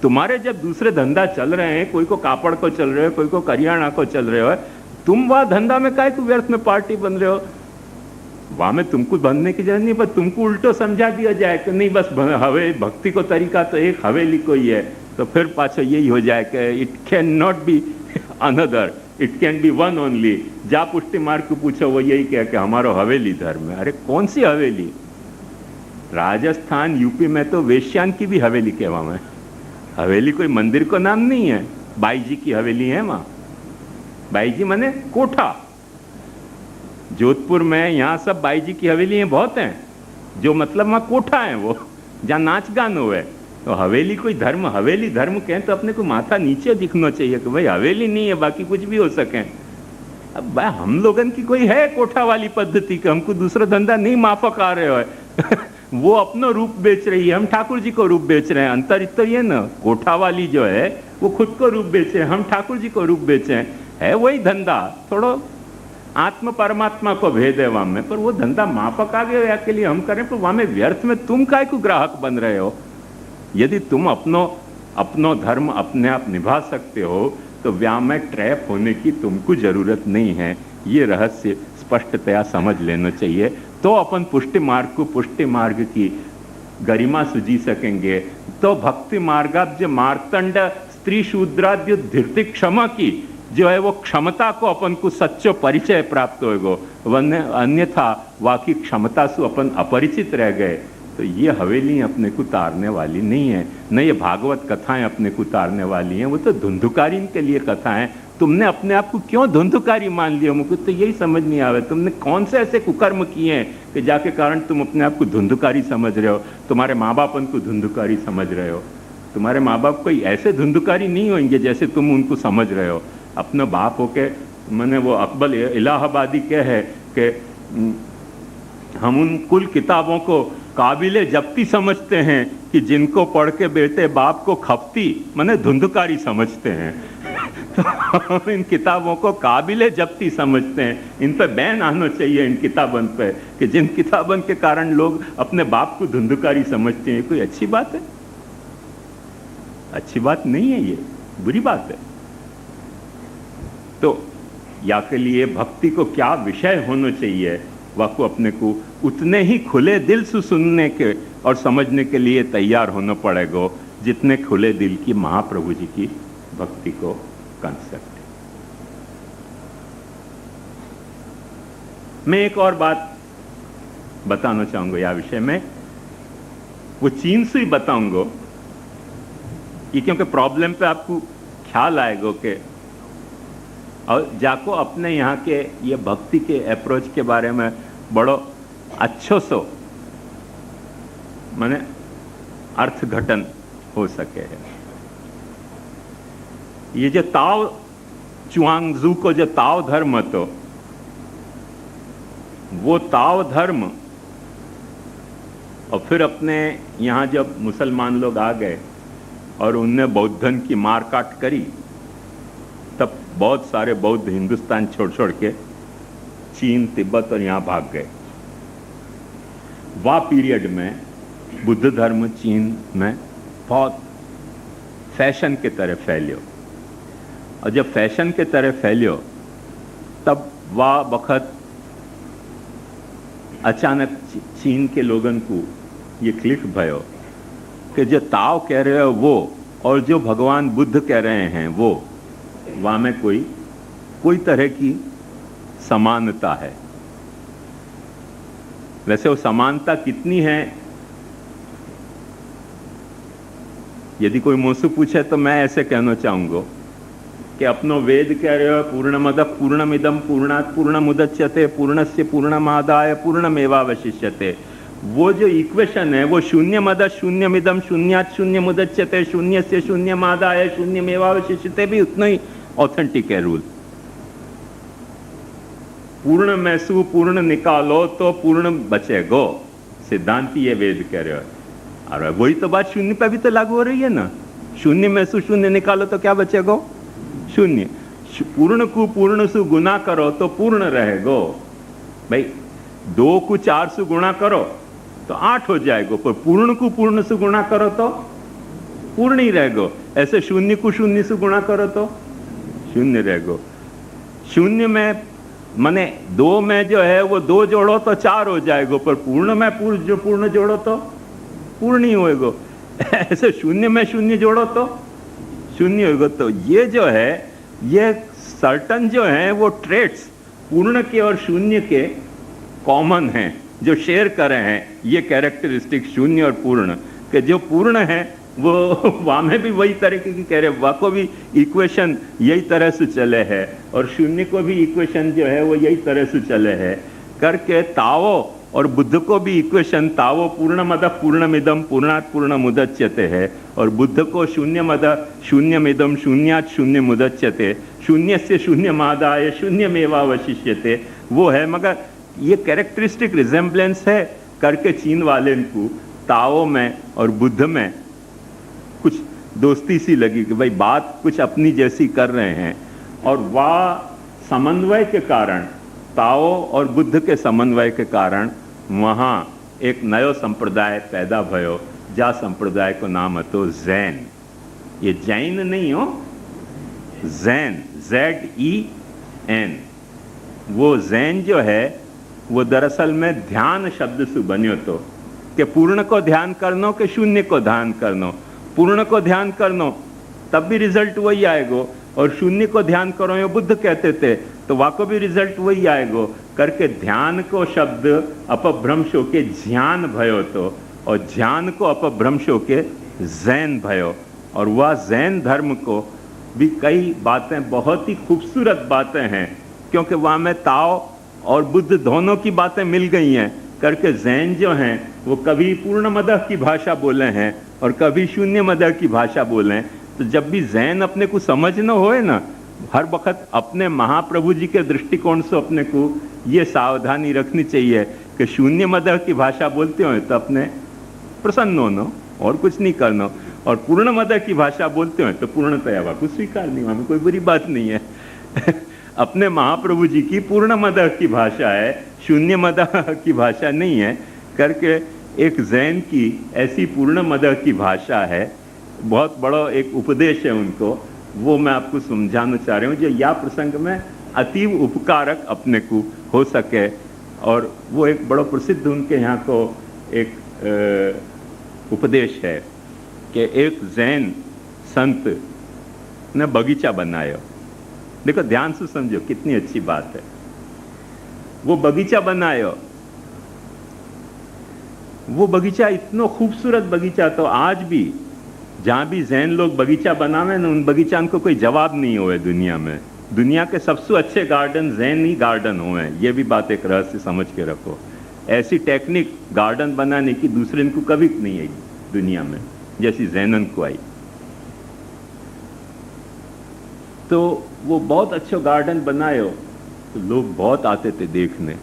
तुम्हारे जब दूसरे धंधा चल रहे हैं, कोई को कापड़ को चल रहे हो, कोई को करियाना को चल रहे हो, तुम वह धंधा में काय को व्यर्थ में पार्टी बन रहे हो। वहां में तुमको बनने की जरूरत नहीं, पर तुमको उल्टो समझा दिया जाए कि नहीं बस हवे भक्ति को तरीका तो एक हवेली को ही है, तो फिर पाछो यही हो जाए कि it can not be another, it can be one only. जा पुष्टि मार्ग को पूछो वो यही कह के हमारो हवेली धर्म है। अरे कौन सी हवेली? राजस्थान यूपी में तो वेश्यान की भी हवेली कहवा में, हवेली कोई मंदिर को नाम नहीं है। बाई जी की हवेली है वहां, बाई जी माने कोठा। जोधपुर में यहाँ सब बाई जी की हवेली बहुत हैं, जो मतलब वहाँ कोठा है वो, जहाँ नाच गान हुए। तो हवेली कोई धर्म, हवेली धर्म कहें तो अपने को माथा नीचे दिखना चाहिए कि भाई हवेली नहीं है, बाकी कुछ भी हो सके। अब भाई हम लोगन की कोई है कोठा वाली पद्धति कि हमको दूसरा धंधा नहीं माफक आ रहे हो वो अपना रूप बेच रही है, हम ठाकुर जी को रूप बेच रहे हैं। अंतर इतना ये ना, कोठा वाली जो है वो खुद को रूप बेचे, हम ठाकुर जी को रूप बेचे, है वही धंधा, थोड़ा आत्म परमात्मा को भेद है वहां में, पर वो धंधा मापक आ गया के लिए हम करें, पर वहां में व्यर्थ में तुम काय को ग्राहक बन रहे हो। यदि तुम अपनो धर्म अपने आप निभा सकते हो तो व्याह में ट्रैप होने की तुमको जरूरत नहीं है। ये रहस्य स्पष्टतया समझ लेना चाहिए, तो अपन पुष्टि मार्ग की गरिमा सुजी सकेंगे। तो भक्ति मार्गाब्ज मार्तंड स्त्री शूद्राद्य धीर्ति क्षमा की जो है वो क्षमता को अपन को सच्चो परिचय प्राप्त होएगो, वरना अन्यथा वाकी क्षमता से अपन अपरिचित रह गए तो ये हवेली अपने को तारने वाली नहीं है, न ये भागवत कथाएं अपने को तारने वाली हैं। वो तो धुंधुकारी के लिए कथाएं। तुमने अपने आप को क्यों धुंधुकारी मान लिया, मुझको तो यही समझ नहीं आवे। तुमने कौन से ऐसे कुकर्म किए हैं कि जाके कारण तुम अपने आप को धुंधुकारी समझ रहे हो, तुम्हारे माँ बाप उनको धुंधुकारी समझ रहे हो। तुम्हारे माँ बाप कोई ऐसे धुंधुकारी नहीं होंगे जैसे तुम उनको समझ रहे हो। अपना बाप होके मैंने वो अकबल इलाहाबादी क्या है कि हम उन कुल किताबों को काबिले जब्ती समझते हैं कि जिनको पढ़ के बेटे बाप को खपती माने धुंधुकारी समझते हैं तो हम इन किताबों को काबिले जब्ती समझते हैं। इन पे बैन आना चाहिए इन किताबन पे कि जिन किताबन के कारण लोग अपने बाप को धुंधुकारी समझते हैं। कोई अच्छी बात है? अच्छी बात नहीं है, ये बुरी बात है। तो या के लिए भक्ति को क्या विषय होना चाहिए, वह को अपने को उतने ही खुले दिल से सुनने के और समझने के लिए तैयार होना पड़ेगा जितने खुले दिल की महाप्रभु जी की भक्ति को कंसेप्ट। मैं एक और बात बताना चाहूंगा यह विषय में, वो चीन से ही बताऊंगा कि क्योंकि प्रॉब्लम पे आपको ख्याल आएगा कि और जाको अपने यहाँ के ये भक्ति के अप्रोच के बारे में बड़ो अच्छो सो माने अर्थघटन हो सके है। ये जो ताव चुआंगजू को जो ताओ धर्म હતો, वो ताओ धर्म, और फिर अपने यहाँ जब मुसलमान लोग आ गए और उनने बौद्धन की मार काट करी, तब बहुत सारे बौद्ध हिंदुस्तान छोड़ छोड़ के चीन, तिब्बत और यहाँ भाग गए। वह पीरियड में बुद्ध धर्म चीन में बहुत फैशन के तरह फैलियो, और जब फैशन के तरह फैलियो तब वह वक्त अचानक चीन के लोगन को ये क्लिक भयो कि जो ताओ कह रहे हो वो और जो भगवान बुद्ध कह रहे हैं वो, वहाँ में कोई तरह की समानता है। वैसे वो समानता कितनी है, यदि कोई मुझसे पूछे तो मैं ऐसे कहना चाहूँगा कि अपनो वेद कह रहे हो पूर्णमद पूर्णमिदम पूर्णात् पूर्णमुदच्यते पूर्णस्य पूर्णमादाय पूर्णमेवावशिष्यते, वो जो इक्वेशन है वो शून्यमद शून्यमिदम शून्यात् शून्यमुदच्यते शून्यस्य शून्यमादाय शून्यमेवावशिष्यते भी उतना ही ऑथेंटिक है रूल। पूर्ण में सु पूर्ण निकालो तो पूर्ण बचेगो, सिद्धांति ये वेद कह रहे हो। अरे वही तो बात शून्य पे भी तो लागू हो रही है ना, शून्य में सु शून्य निकालो तो क्या बचेगो, शून्य। पूर्ण को पूर्ण से गुना करो तो पूर्ण रहेगो। भाई 2 को 4 से गुणा करो तो 8 हो जाएगो, पर पूर्ण को पूर्ण से गुणा करो तो पूर्ण ही रहेगो। ऐसे शून्य को शून्य से गुणा करो तो शून्य रहेगो। शून्य में माने 2 में जो है वो 2 जोड़ो तो 4 हो जाएगो, पर पूर्ण में पूर्ण जोड़ो तो पूर्ण ही होएगो। ऐसे शून्य में शून्य जोड़ो तो शून्य होगा। तो ये जो है ये सर्टन जो है वो ट्रेट्स पूर्ण के और शून्य के कॉमन हैं, जो शेयर कर रहे हैं ये कैरेक्टरिस्टिक शून्य और पूर्ण के। जो पूर्ण है वो वहाँ में भी वही तरीके की कह रहे, वहाँ को भी इक्वेशन यही तरह से चले है और शून्य को भी इक्वेशन जो है वो यही तरह से चले है करके। ताओ और बुद्ध को भी इक्वेशन ताओ पूर्णमद पूर्णमिदम पूर्णात् पूर्णमुदच्यते है, और बुद्ध को शून्यमद शून्यमिदम शून्यात् शून्यमुदच्यते शून्यस्य शून्यमादाय शून्यमेवावशिष्यते वो है। मगर ये कैरेक्टरिस्टिक रिजेम्बलेंस है करके चीन वाले को ताओ में और बुद्ध में कुछ दोस्ती सी लगी कि भाई बात कुछ अपनी जैसी कर रहे हैं, और वह समन्वय के कारण, ताओ और बुद्ध के समन्वय के कारण वहाँ एक नयो संप्रदाय पैदा भयो, जा संप्रदाय को नाम હતો जैन। ये जैन नहीं हो, जैन, ZEN। वो जैन जो है वो दरअसल में ध्यान शब्द से बन्यो तो कि पूर्ण को ध्यान करनो कि शून्य को ध्यान करनो। पूर्ण को ध्यान करनो तब भी रिजल्ट वही आएगो, और शून्य को ध्यान करो ये बुद्ध कहते थे तो वहाँ को भी रिजल्ट वही आएगो करके। ध्यान को शब्द अपभ्रंश होके ज्ञान भयो तो, और ज्ञान को अपभ्रंश होके जैन भयो। और वह जैन धर्म को भी कई बातें बहुत ही खूबसूरत बातें हैं, क्योंकि वहाँ में ताओ और बुद्ध दोनों की बातें मिल गई हैं करके। जैन जो हैं वो कभी पूर्णमद की भाषा बोले हैं और कभी शून्यमद की भाषा बोले हैं। तो जब भी जैन अपने को समझना होए ना, हर वक्त अपने महाप्रभु जी के दृष्टिकोण से अपने को ये सावधानी रखनी चाहिए कि शून्यमद की भाषा बोलते हो तो अपने प्रसन्न होना और कुछ नहीं करना, और पूर्णमद की भाषा बोलते हो तो पूर्णतया वह कुछ स्वीकार नहीं, वहाँ में कोई बुरी बात नहीं है। अपने महाप्रभु जी की पूर्णमद की भाषा है, शून्यमद की भाषा नहीं है करके। एक जैन की ऐसी पूर्णमद की भाषा है, बहुत बड़ा एक उपदेश है उनको, वो मैं आपको समझाना चाह रहा हूँ जो या प्रसंग में अतीव उपकारक अपने को हो सके। और वो एक बड़ा प्रसिद्ध उनके यहाँ को एक उपदेश है कि एक जैन संत ने बगीचा बनाया। देखो ध्यान से समझो कितनी अच्छी बात है। वो बगीचा बनाया, वो बगीचा इतना खूबसूरत बगीचा, तो आज भी जहाँ भी जैन लोग बगीचा बनावे ना, उन बगीचान को कोई जवाब नहीं हुए दुनिया में। दुनिया के सबसे अच्छे गार्डन जैन ही गार्डन हुए, ये भी बात एक रहस्य समझ के रखो। ऐसी टेक्निक गार्डन बनाने की दूसरे इनको कभी नहीं आई दुनिया में जैसी जैनन को आई। तो वो बहुत अच्छो गार्डन बनायो तो लोग बहुत आते थे देखने।